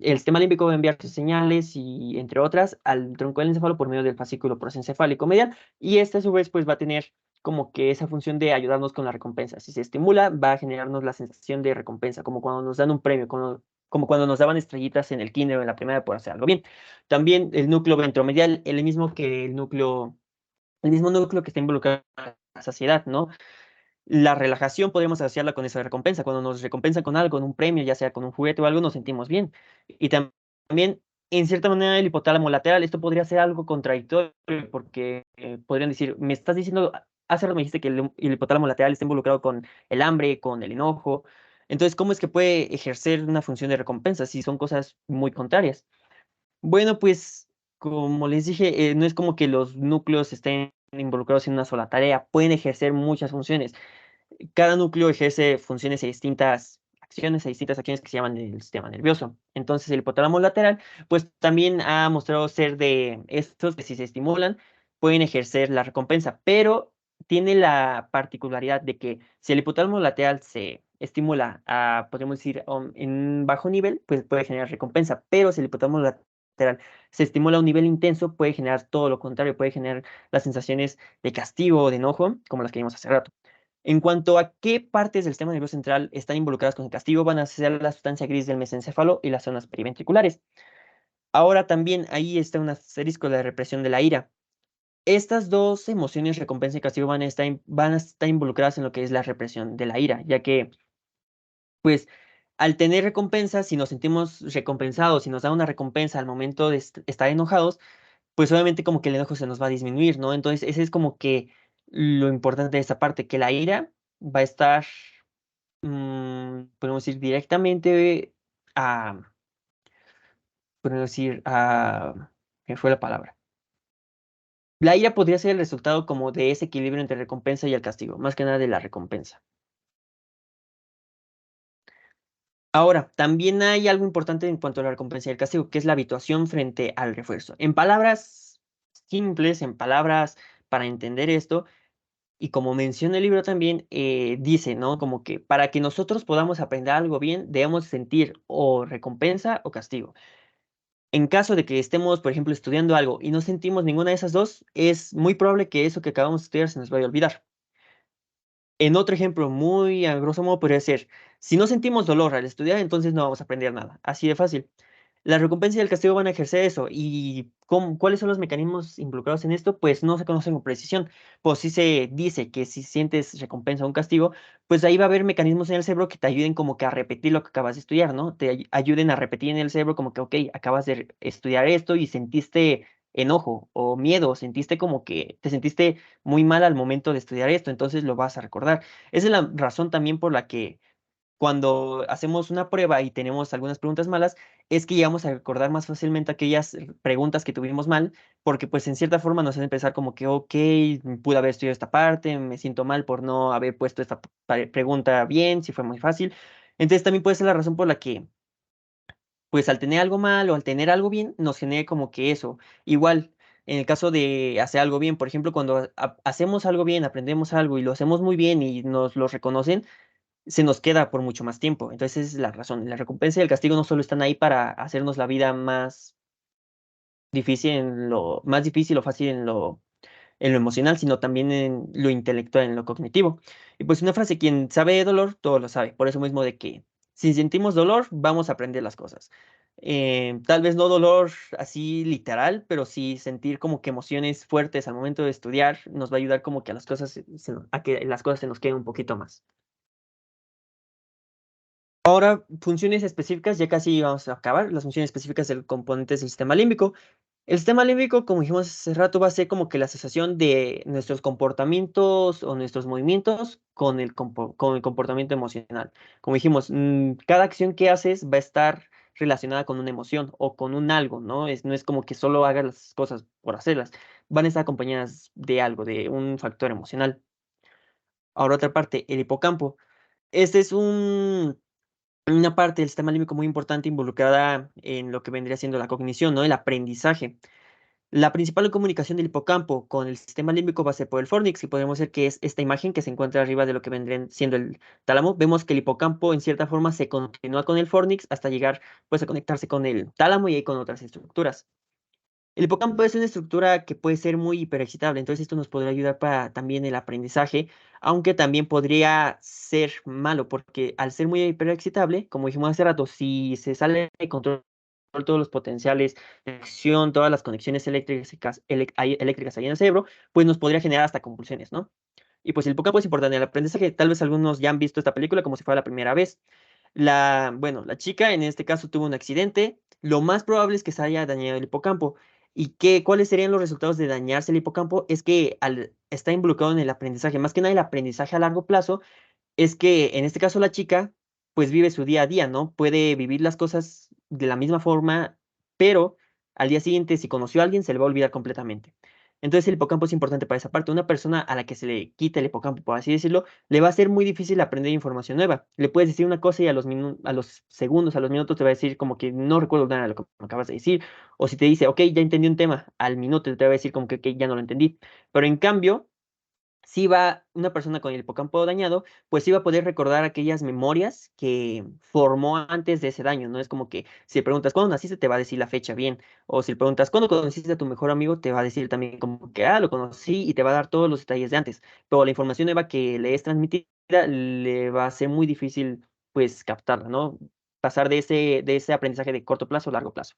El sistema límbico va a enviar sus señales y, entre otras, al tronco del encéfalo por medio del fascículo prosencefálico medial, y este a su vez pues va a tener como que esa función de ayudarnos con la recompensa. Si se estimula, va a generarnos la sensación de recompensa, como cuando nos dan un premio, como cuando nos daban estrellitas en el kinder o en la primaria por hacer algo bien. También el núcleo ventromedial, el mismo núcleo que está involucrado en la saciedad, ¿no? La relajación podemos asociarla con esa recompensa. Cuando nos recompensan con algo, con un premio, ya sea con un juguete o algo, nos sentimos bien. Y también, en cierta manera, el hipotálamo lateral, esto podría ser algo contradictorio, porque podrían decir, me estás diciendo, hace rato me dijiste que el hipotálamo lateral está involucrado con el hambre, con el enojo. Entonces, ¿cómo es que puede ejercer una función de recompensa si son cosas muy contrarias? Bueno, pues, como les dije, no es como que los núcleos estén involucrados en una sola tarea, pueden ejercer muchas funciones. Cada núcleo ejerce funciones a distintas acciones que se llaman el sistema nervioso. Entonces, el hipotálamo lateral, pues también ha mostrado ser de estos que si se estimulan, pueden ejercer la recompensa, pero tiene la particularidad de que si el hipotálamo lateral se estimula a, podríamos decir, en un bajo nivel, pues puede generar recompensa, pero si el hipotálamo lateral se estimula a un nivel intenso, puede generar todo lo contrario, puede generar las sensaciones de castigo o de enojo, como las que vimos hace rato. En cuanto a qué partes del sistema nervioso central están involucradas con el castigo, van a ser la sustancia gris del mesencéfalo y las zonas periventriculares. Ahora también ahí está un asterisco de la represión de la ira. Estas dos emociones, recompensa y castigo, van a estar involucradas en lo que es la represión de la ira, ya que, pues, al tener recompensa, si nos sentimos recompensados, si nos da una recompensa al momento de estar enojados, pues obviamente como que el enojo se nos va a disminuir, ¿no? Entonces, ese es como que lo importante de esta parte, que la ira va a estar podemos ir directamente a, podemos decir a, ¿qué fue la palabra? La ira podría ser el resultado como de ese equilibrio entre recompensa y el castigo, más que nada de la recompensa. Ahora, también hay algo importante en cuanto a la recompensa y el castigo, que es la habituación frente al refuerzo. En palabras simples, en palabras para entender esto, y como menciona el libro también, dice, ¿no? Como que para que nosotros podamos aprender algo bien, debemos sentir o recompensa o castigo. En caso de que estemos, por ejemplo, estudiando algo y no sentimos ninguna de esas dos, es muy probable que eso que acabamos de estudiar se nos vaya a olvidar. En otro ejemplo, muy a grosso modo, podría ser, si no sentimos dolor al estudiar, entonces no vamos a aprender nada. Así de fácil. La recompensa y el castigo van a ejercer eso. ¿Y cuáles son los mecanismos involucrados en esto? Pues no se conocen con precisión. Pues sí se dice que si sientes recompensa o un castigo, pues ahí va a haber mecanismos en el cerebro que te ayuden como que a repetir lo que acabas de estudiar, ¿no? Te ayuden a repetir en el cerebro como que, ok, acabas de estudiar esto y sentiste enojo o miedo, sentiste como que te sentiste muy mal al momento de estudiar esto, entonces lo vas a recordar. Esa es la razón también por la que cuando hacemos una prueba y tenemos algunas preguntas malas, es que llegamos a recordar más fácilmente aquellas preguntas que tuvimos mal, porque pues en cierta forma nos hace pensar como que, ok, pude haber estudiado esta parte, me siento mal por no haber puesto esta pregunta bien, si fue muy fácil. Entonces también puede ser la razón por la que pues al tener algo mal o al tener algo bien, nos genere como que eso. Igual, en el caso de hacer algo bien, por ejemplo, cuando hacemos algo bien, aprendemos algo y lo hacemos muy bien y nos lo reconocen, se nos queda por mucho más tiempo. Entonces, esa es la razón. La recompensa y el castigo no solo están ahí para hacernos la vida más difícil o fácil en lo emocional, sino también en lo intelectual, en lo cognitivo. Y pues una frase, quien sabe de dolor, todo lo sabe. Por eso mismo de que si sentimos dolor, vamos a aprender las cosas. Tal vez no dolor así literal, pero sí sentir como que emociones fuertes al momento de estudiar nos va a ayudar como que a las cosas, a que las cosas se nos queden un poquito más. Ahora, funciones específicas, ya casi vamos a acabar, las funciones específicas del componente del sistema límbico. El sistema límbico, como dijimos hace rato, va a ser como que la asociación de nuestros comportamientos o nuestros movimientos con el comportamiento emocional. Como dijimos, cada acción que haces va a estar relacionada con una emoción o con un algo, ¿no? No es como que solo hagas las cosas por hacerlas, van a estar acompañadas de algo, de un factor emocional. Ahora otra parte, el hipocampo. Este es una parte del sistema límbico muy importante involucrada en lo que vendría siendo la cognición, ¿no? El aprendizaje. La principal comunicación del hipocampo con el sistema límbico va a ser por el fornix, y podemos ver que es esta imagen que se encuentra arriba de lo que vendría siendo el tálamo. Vemos que el hipocampo en cierta forma se continúa con el fornix hasta llegar pues a conectarse con el tálamo y ahí con otras estructuras. El hipocampo es una estructura que puede ser muy hiperexcitable, entonces esto nos podría ayudar para también el aprendizaje, aunque también podría ser malo, porque al ser muy hiperexcitable, como dijimos hace rato, si se sale de control todos los potenciales de acción, todas las conexiones eléctricas ahí en el cerebro, pues nos podría generar hasta convulsiones, ¿no? Y pues el hipocampo es importante en el aprendizaje. Tal vez algunos ya han visto esta película como si fuera la primera vez. Bueno, la chica en este caso tuvo un accidente. Lo más probable es que se haya dañado el hipocampo. ¿Y cuáles serían los resultados de dañarse el hipocampo? Es que está involucrado en el aprendizaje, más que nada el aprendizaje a largo plazo, es que en este caso la chica pues vive su día a día, ¿no? Puede vivir las cosas de la misma forma, pero al día siguiente si conoció a alguien se le va a olvidar completamente. Entonces el hipocampo es importante para esa parte. Una persona a la que se le quita el hipocampo, por así decirlo, le va a ser muy difícil aprender información nueva. Le puedes decir una cosa y a los segundos, a los minutos te va a decir como que no recuerdo nada de lo que me acabas de decir. O si te dice, ok, ya entendí un tema, al minuto te va a decir como que "Ok, ya no lo entendí". Pero en cambio si va una persona con el hipocampo dañado, pues sí va a poder recordar aquellas memorias que formó antes de ese daño, ¿no? Es como que si le preguntas cuándo naciste, te va a decir la fecha bien, o si le preguntas cuándo conociste a tu mejor amigo, te va a decir también como que, lo conocí y te va a dar todos los detalles de antes, pero la información nueva que le es transmitida le va a ser muy difícil, pues, captarla, ¿no? Pasar de ese aprendizaje de corto plazo a largo plazo.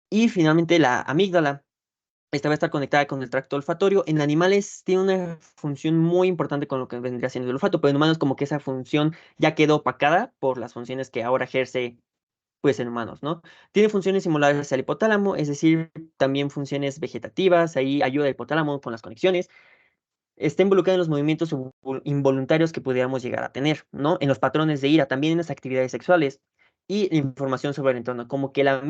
Y finalmente la amígdala. Esta va a estar conectada con el tracto olfatorio. En animales tiene una función muy importante con lo que vendría siendo el olfato, pero en humanos como que esa función ya quedó opacada por las funciones que ahora ejerce pues en humanos, ¿no? Tiene funciones similares al hipotálamo, es decir, también funciones vegetativas, ahí ayuda el hipotálamo con las conexiones. Está involucrado en los movimientos involuntarios que pudiéramos llegar a tener, ¿no? En los patrones de ira, también en las actividades sexuales y información sobre el entorno. Como que la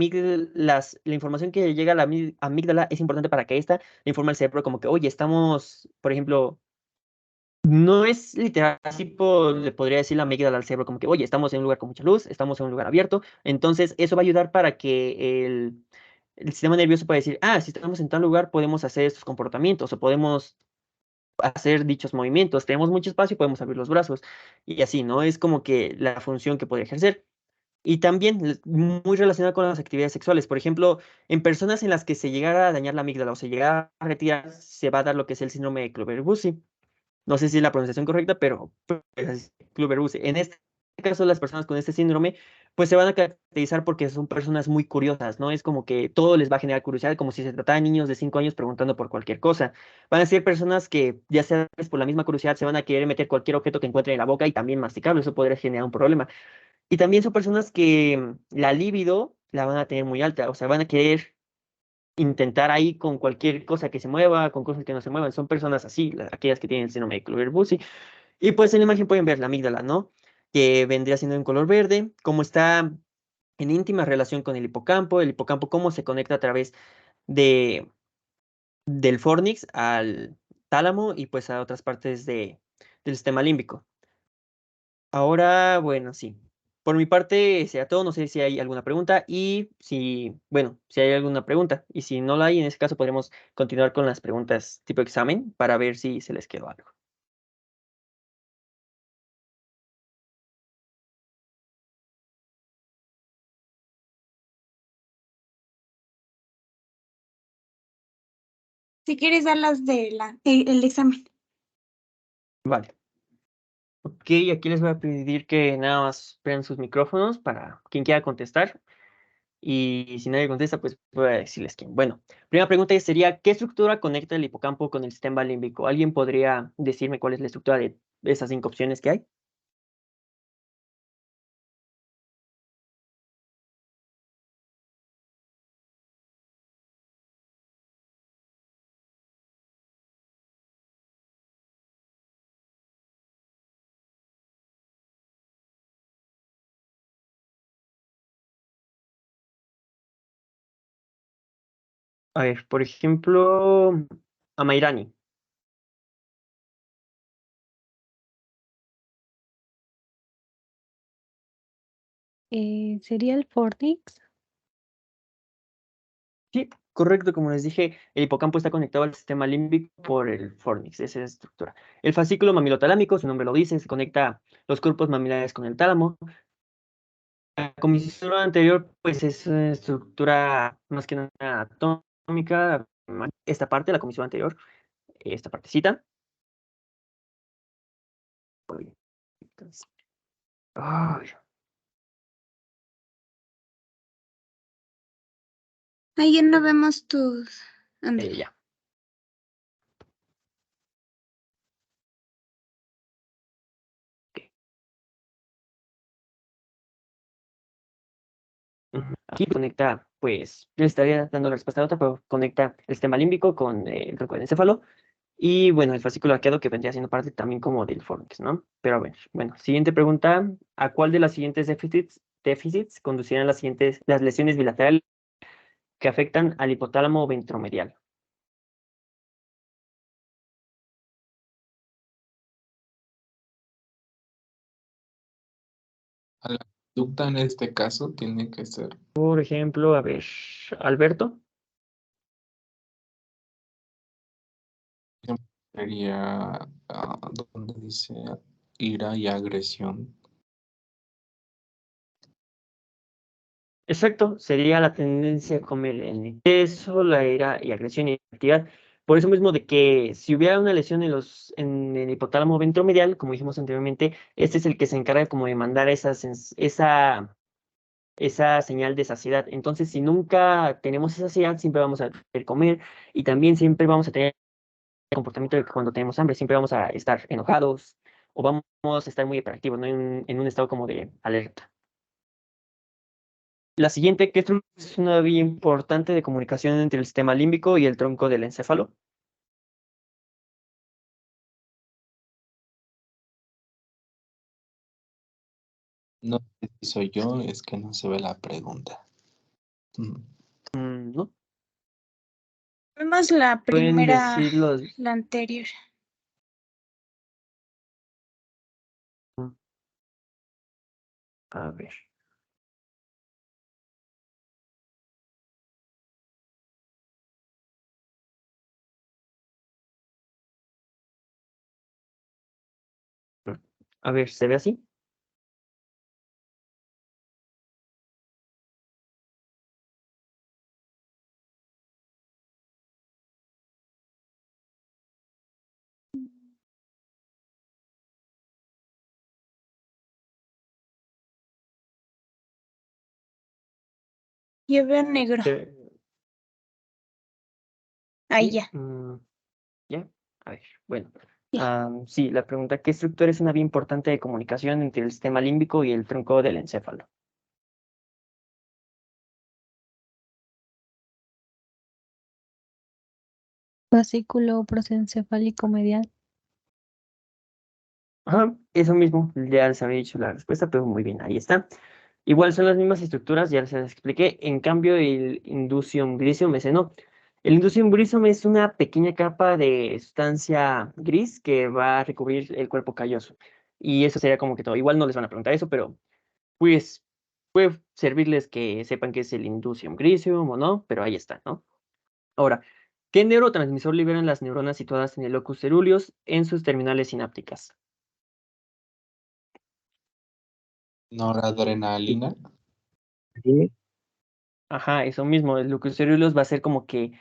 información que llega a la amígdala es importante para que ésta le informe al cerebro como que, oye, estamos, por ejemplo, no es literal, así le podría decir la amígdala al cerebro como que, oye, estamos en un lugar con mucha luz, estamos en un lugar abierto. Entonces, eso va a ayudar para que el sistema nervioso pueda decir, si estamos en tal lugar, podemos hacer estos comportamientos o podemos hacer dichos movimientos. Tenemos mucho espacio, podemos abrir los brazos y así, ¿no? Es como que la función que podría ejercer. Y también muy relacionada con las actividades sexuales. Por ejemplo, en personas en las que se llegara a dañar la amígdala o se llegara a retirar, se va a dar lo que es el síndrome de Kluver-Bucy. No sé si es la pronunciación correcta, pero pues, es Kluber-Bucy. En este caso, las personas con este síndrome, pues se van a caracterizar porque son personas muy curiosas, ¿no? Es como que todo les va a generar curiosidad, como si se tratara de niños de 5 años preguntando por cualquier cosa. Van a ser personas que, ya sea por la misma curiosidad, se van a querer meter cualquier objeto que encuentren en la boca y también masticarlo. Eso podría generar un problema. Y también son personas que la libido la van a tener muy alta, o sea, van a querer intentar ahí con cualquier cosa que se mueva, con cosas que no se muevan. Son personas así, aquellas que tienen el síndrome de Kluver-Bucy. Y pues en la imagen pueden ver la amígdala, ¿no? Que vendría siendo en color verde, como está en íntima relación con el hipocampo cómo se conecta a través de, del fornix al tálamo y pues a otras partes del sistema límbico. Ahora, bueno, sí. por mi parte sería todo. No sé si hay alguna pregunta y bueno, si hay alguna pregunta. Y si no la hay, en ese caso podremos continuar con las preguntas tipo examen para ver si se les quedó algo. Si quieres dar las de el examen. Vale. Ok, aquí les voy a pedir que nada más prendan sus micrófonos para quien quiera contestar. Y si nadie contesta, pues voy a decirles quién. Bueno, primera pregunta sería, ¿qué estructura conecta el hipocampo con el sistema límbico? ¿Alguien podría decirme cuál es la estructura de esas 5 opciones que hay? A ver, por ejemplo, Amairani. ¿Sería el Fornix? Sí, correcto, como les dije, el hipocampo está conectado al sistema límbico por el fornix, esa es la estructura. El fascículo mamilotalámico, su nombre lo dice, se conecta los cuerpos mamilares con el tálamo. Como hiciste lo anterior, pues es una estructura más que nada atómica. Esta parte, la comisión anterior, esta partecita. Entonces, ay, Ahí no vemos tus... Ándale. ya. Ok. Aquí conecta, pues, yo le estaría dando la respuesta a otra, pero conecta el sistema límbico con el tronco del encéfalo. Y bueno, el fascículo arqueado que vendría siendo parte también como del fornix, ¿no? Pero a ver, bueno, siguiente pregunta. ¿A cuál de las siguientes déficits conducirán las lesiones bilaterales que afectan al hipotálamo ventromedial? A la conducta en este caso tiene que ser, Por ejemplo, a ver, Alberto. sería donde dice ira y agresión. Exacto, sería la tendencia a comer en exceso, la ira y agresión y actividad. Por eso mismo de que si hubiera una lesión en el hipotálamo ventromedial, como dijimos anteriormente, este es el que se encarga como de mandar esa señal de saciedad. Entonces, si nunca tenemos esa saciedad, siempre vamos a querer comer y también siempre vamos a tener el comportamiento de que cuando tenemos hambre, siempre vamos a estar enojados o vamos a estar muy hiperactivos, ¿no? En un estado como de alerta. La siguiente, que es una vía importante de comunicación entre el sistema límbico y el tronco del encéfalo. No sé si soy yo, es que no se ve la pregunta. ¿No? Vemos la Pueden primera, decirlo. la anterior. A ver. A ver, ¿se ve así? Yo veo negro. Ahí Sí, ya. ¿ya? A ver, bueno. Ya. Sí, la pregunta, ¿qué estructura es una vía importante de comunicación entre el sistema límbico y el tronco del encéfalo? Fascículo prosencefálico medial. Ajá, eso mismo, ya les había dicho la respuesta, pero muy bien, ahí está. Igual son las mismas estructuras, ya se las expliqué. En cambio, el Inducium grisum, ese no. El Inducium grisum es una pequeña capa de sustancia gris que va a recubrir el cuerpo calloso. Y eso sería como que todo. Igual no les van a preguntar eso, pero pues puede servirles que sepan qué es el inducium gricium o no, pero ahí está, ¿no? Ahora, ¿qué neurotransmisor liberan las neuronas situadas en el locus ceruleus en sus terminales sinápticas? Noradrenalina. Ajá, eso mismo, el locus ceruleus va a ser como que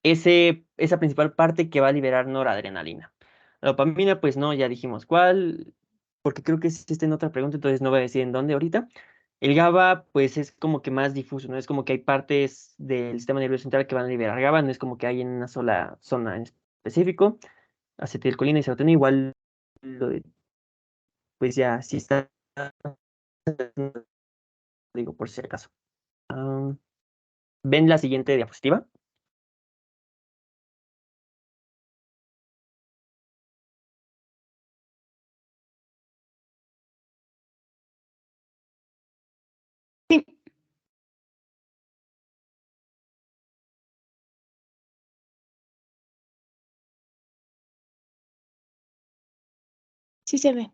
esa principal parte que va a liberar noradrenalina. La dopamina, pues no, ya dijimos cuál, porque creo que sí está en otra pregunta, entonces no voy a decir en dónde ahorita. El GABA, pues es como que más difuso, ¿no? Es como que hay partes del sistema nervioso central que van a liberar GABA, no es como que hay en una sola zona en específico. Acetilcolina y serotonina, igual, pues ya, sí está, digo, por si acaso. Ah, ¿ven la siguiente diapositiva? Sí. Sí se ve.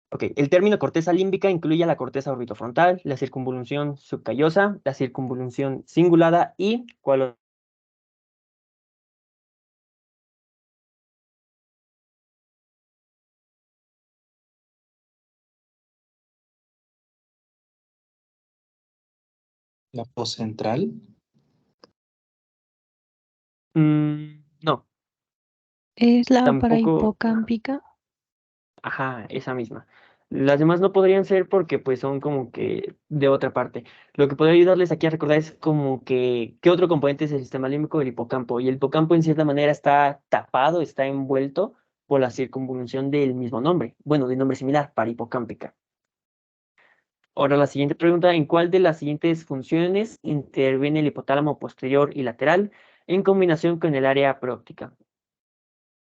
Ok, el término corteza límbica incluye a la corteza orbitofrontal, la circunvolución subcallosa, la circunvolución cingulada y ¿cuál? La poscentral. No, Es la tampoco, parahipocámpica. ajá, esa misma. Las demás no podrían ser porque pues son como que de otra parte. Lo que podría ayudarles aquí a recordar es como que qué otro componente es el sistema límbico del hipocampo. Y el hipocampo en cierta manera está tapado, está envuelto por la circunvolución del mismo nombre. Bueno, de nombre similar, parahipocámpica. Ahora la siguiente pregunta, ¿en cuál de las siguientes funciones interviene el hipotálamo posterior y lateral en combinación con el área preóptica?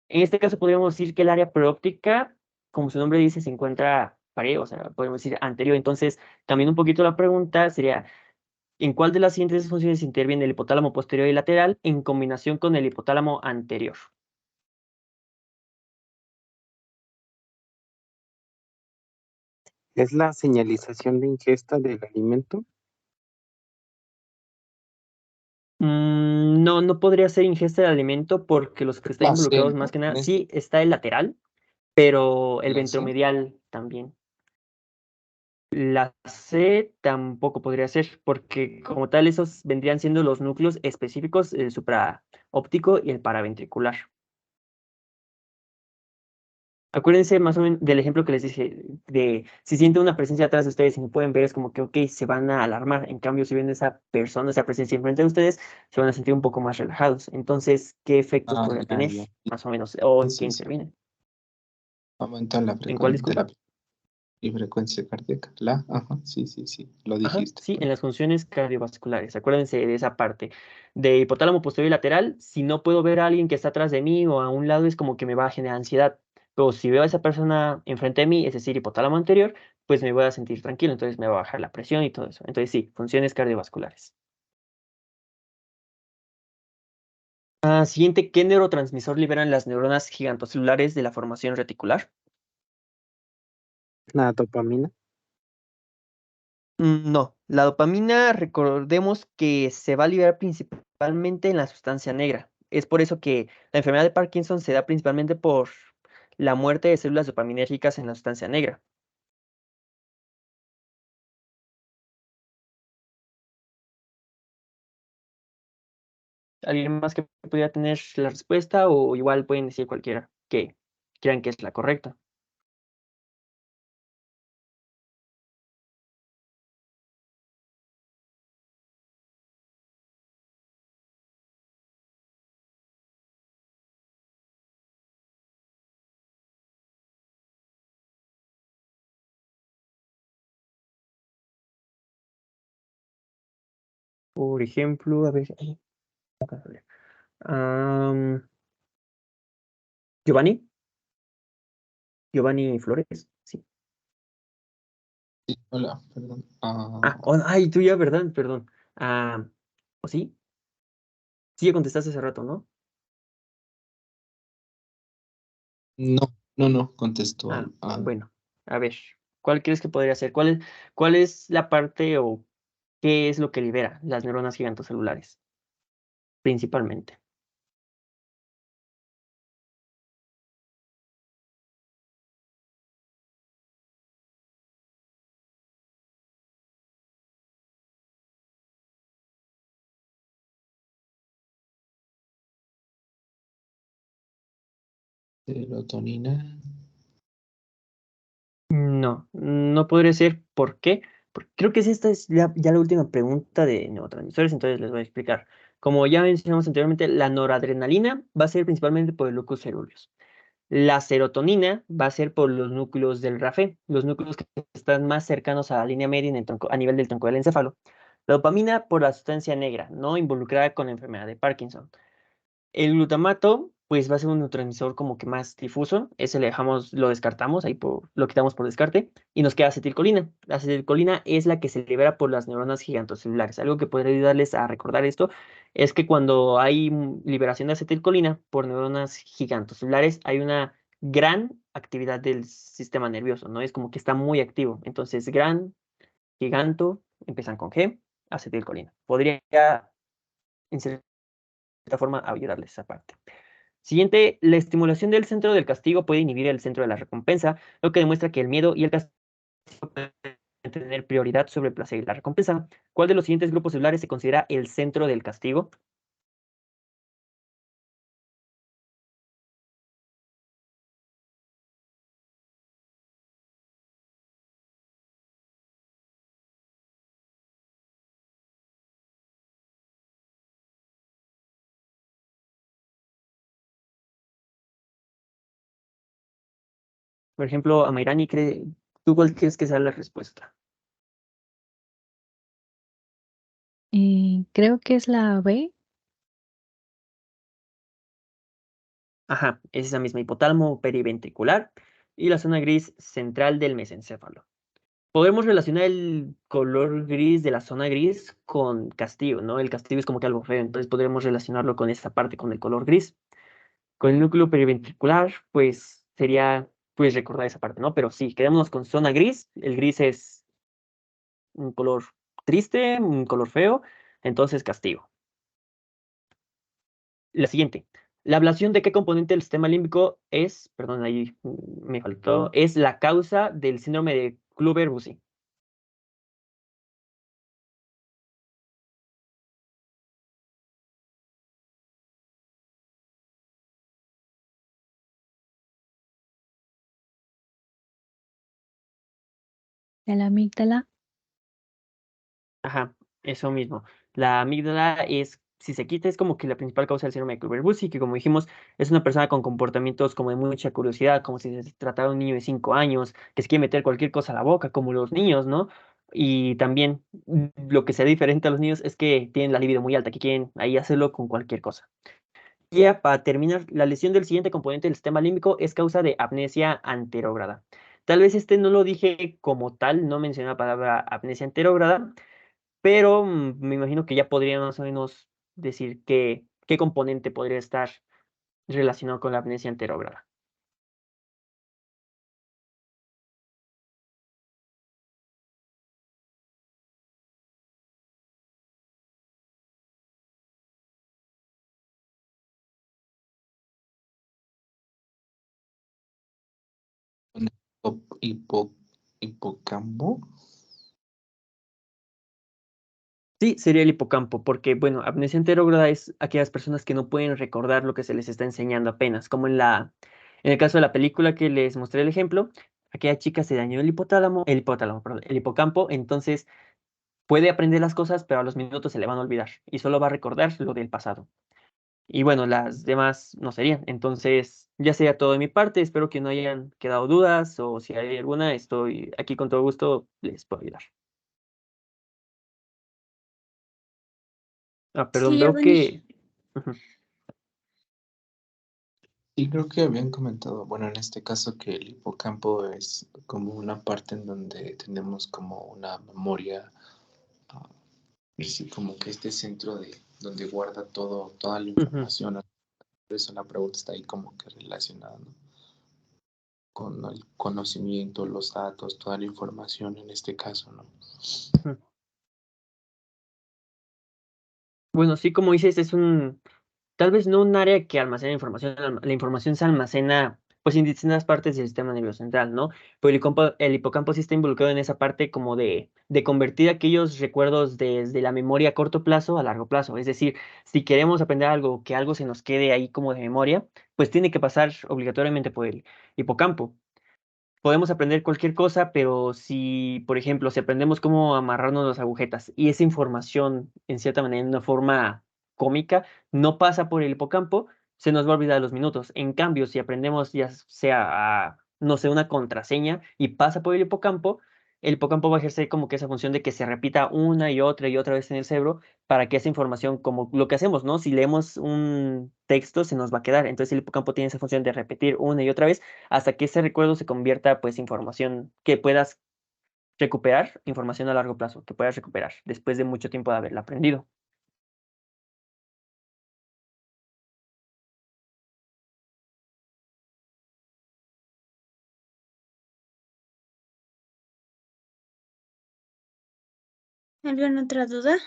En este caso podríamos decir que el área preóptica, como su nombre dice, se encuentra pared, o sea, podemos decir anterior. Entonces, cambiando un poquito la pregunta, sería, ¿en cuál de las siguientes funciones interviene el hipotálamo posterior y lateral en combinación con el hipotálamo anterior? ¿Es la señalización de ingesta del alimento? No, no podría ser ingesta de alimento porque los que están La C, involucrados más ¿no? que nada, sí está el lateral, pero el La C. ventromedial también. La C tampoco podría ser, porque como tal esos vendrían siendo los núcleos específicos, el supraóptico y el paraventricular. Acuérdense más o menos del ejemplo que les dije, de si sienten una presencia atrás de ustedes y no pueden ver, es como que, ok, se van a alarmar. En cambio, si ven esa persona, esa presencia enfrente de ustedes, se van a sentir un poco más relajados. Entonces, ¿qué efectos podría tener? Ya. Más o menos, o en qué Entonces, interviene. aumenta la ¿En cuál, de disculpa? la y frecuencia cardíaca. Ajá, sí, sí, sí, lo Ajá, dijiste. sí, en las funciones cardiovasculares. Acuérdense de esa parte. De hipotálamo posterior y lateral, si no puedo ver a alguien que está atrás de mí o a un lado, es como que me va a generar ansiedad. Pero si veo a esa persona enfrente de mí, es decir, hipotálamo anterior, pues me voy a sentir tranquilo, entonces me va a bajar la presión y todo eso. Entonces sí, funciones cardiovasculares. Siguiente, ¿qué neurotransmisor liberan las neuronas gigantocelulares de la formación reticular? ¿La dopamina? No, la dopamina, recordemos que se va a liberar principalmente en la sustancia negra. Es por eso que la enfermedad de Parkinson se da principalmente por la muerte de células dopaminérgicas en la sustancia negra. ¿Alguien más que pudiera tener la respuesta o igual pueden decir cualquiera que crean que es la correcta? Por ejemplo, a ver, a ver, Giovanni, Giovanni Flores, sí. Sí, hola, perdón. Ay, tú ya, ¿verdad? Perdón. ¿O sí? Sí, ya contestaste hace rato, ¿no? No, contestó. Bueno, a ver, ¿cuál crees que podría ser? ¿Cuál es la parte o qué es lo que libera las neuronas gigantocelulares, principalmente? Serotonina. No, no podría ser. ¿Por qué? Porque creo que esta es ya la última pregunta de neurotransmisores, entonces les voy a explicar. Como ya mencionamos anteriormente, la noradrenalina va a ser principalmente por el locus ceruleus. La serotonina va a ser por los núcleos del RAFE, los núcleos que están más cercanos a la línea media en el tronco, a nivel del tronco del encéfalo. La dopamina por la sustancia negra, no involucrada con la enfermedad de Parkinson. El glutamato, pues va a ser un neurotransmisor como que más difuso. Ese lo descartamos, lo quitamos por descarte, y nos queda acetilcolina. La acetilcolina es la que se libera por las neuronas gigantocelulares. Algo que podría ayudarles a recordar esto es que cuando hay liberación de acetilcolina por neuronas gigantocelulares, hay una gran actividad del sistema nervioso, ¿no? Es como que está muy activo. Entonces, gran, giganto, empiezan con G, acetilcolina. Podría, en cierta forma, ayudarles esa parte. Siguiente, la estimulación del centro del castigo puede inhibir el centro de la recompensa, lo que demuestra que el miedo y el castigo pueden tener prioridad sobre el placer y la recompensa. ¿Cuál de los siguientes grupos celulares se considera el centro del castigo? Por ejemplo, Amairani, ¿tú cuál crees que sea la respuesta? Creo que es la B. Ajá, es esa misma, hipotálamo periventricular y la zona gris central del mesencéfalo. Podemos relacionar el color gris de la zona gris con castigo, ¿no? El castigo es como que algo feo, entonces podríamos relacionarlo con esta parte, con el color gris. Con el núcleo periventricular, pues sería, pues recordar esa parte, ¿no? Pero sí, quedémonos con zona gris. El gris es un color triste, un color feo, entonces castigo. La siguiente. La ablación de qué componente del sistema límbico es, perdón, ahí me faltó, es la causa del síndrome de Kluver-Bucy. De la amígdala. Ajá, eso mismo. La amígdala es, si se quita, es como que la principal causa del síndrome de Kluver-Bucy, que como dijimos, es una persona con comportamientos como de mucha curiosidad, como si se tratara de un niño de 5 años, que se quiere meter cualquier cosa a la boca, como los niños, ¿no? Y también lo que sea diferente a los niños es que tienen la libido muy alta, que quieren ahí hacerlo con cualquier cosa. Y ya para terminar, la lesión del siguiente componente del sistema límbico es causa de amnesia anterógrada. Tal vez este no lo dije como tal, no mencioné la palabra amnesia anterógrada, pero me imagino que ya podría más o menos decir qué componente podría estar relacionado con la amnesia anterógrada. Hipo- hipocampo. Sí, sería el hipocampo, porque, bueno, amnesia anterógrada es aquellas personas que no pueden recordar lo que se les está enseñando apenas, como en el caso de la película que les mostré el ejemplo, aquella chica se dañó perdón, el hipocampo, entonces puede aprender las cosas, pero a los minutos se le van a olvidar y solo va a recordar lo del pasado. Y bueno, las demás no serían. Entonces, ya sería todo de mi parte. Espero que no hayan quedado dudas o si hay alguna, estoy aquí con todo gusto, les puedo ayudar. Perdón, Sí, veo Abani. que... Ujú. Sí, creo que habían comentado, bueno, en este caso que el hipocampo es como una parte en donde tenemos como una memoria, ah, así como que este centro de donde guarda toda la Ujú. información. Por eso la pregunta está ahí como que relacionada, ¿no? con el conocimiento, los datos, toda la información en este caso, ¿no? Ujú. Bueno, sí, como dices, es tal vez no un área que almacena información, la información se almacena pues en distintas partes del sistema nervioso central, ¿no? Pero el hipocampo sí está involucrado en esa parte como de convertir aquellos recuerdos desde la memoria a corto plazo a largo plazo. Es decir, si queremos aprender algo, que algo se nos quede ahí como de memoria, pues tiene que pasar obligatoriamente por el hipocampo. Podemos aprender cualquier cosa, pero si, por ejemplo, si aprendemos cómo amarrarnos las agujetas y esa información, en cierta manera, en una forma cómica, no pasa por el hipocampo, se nos va a olvidar los minutos. En cambio, si aprendemos ya sea, no sé, una contraseña y pasa por el hipocampo va a ejercer como que esa función de que se repita una y otra vez en el cerebro para que esa información, como lo que hacemos, ¿no? Si leemos un texto, se nos va a quedar. Entonces el hipocampo tiene esa función de repetir una y otra vez hasta que ese recuerdo se convierta, pues, información que puedas recuperar, información a largo plazo, que puedas recuperar después de mucho tiempo de haberla aprendido. ¿Alguna otra duda?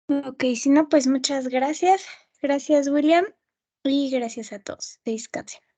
Ok, si no, pues muchas gracias. Gracias, William. Y gracias a todos. Descansen.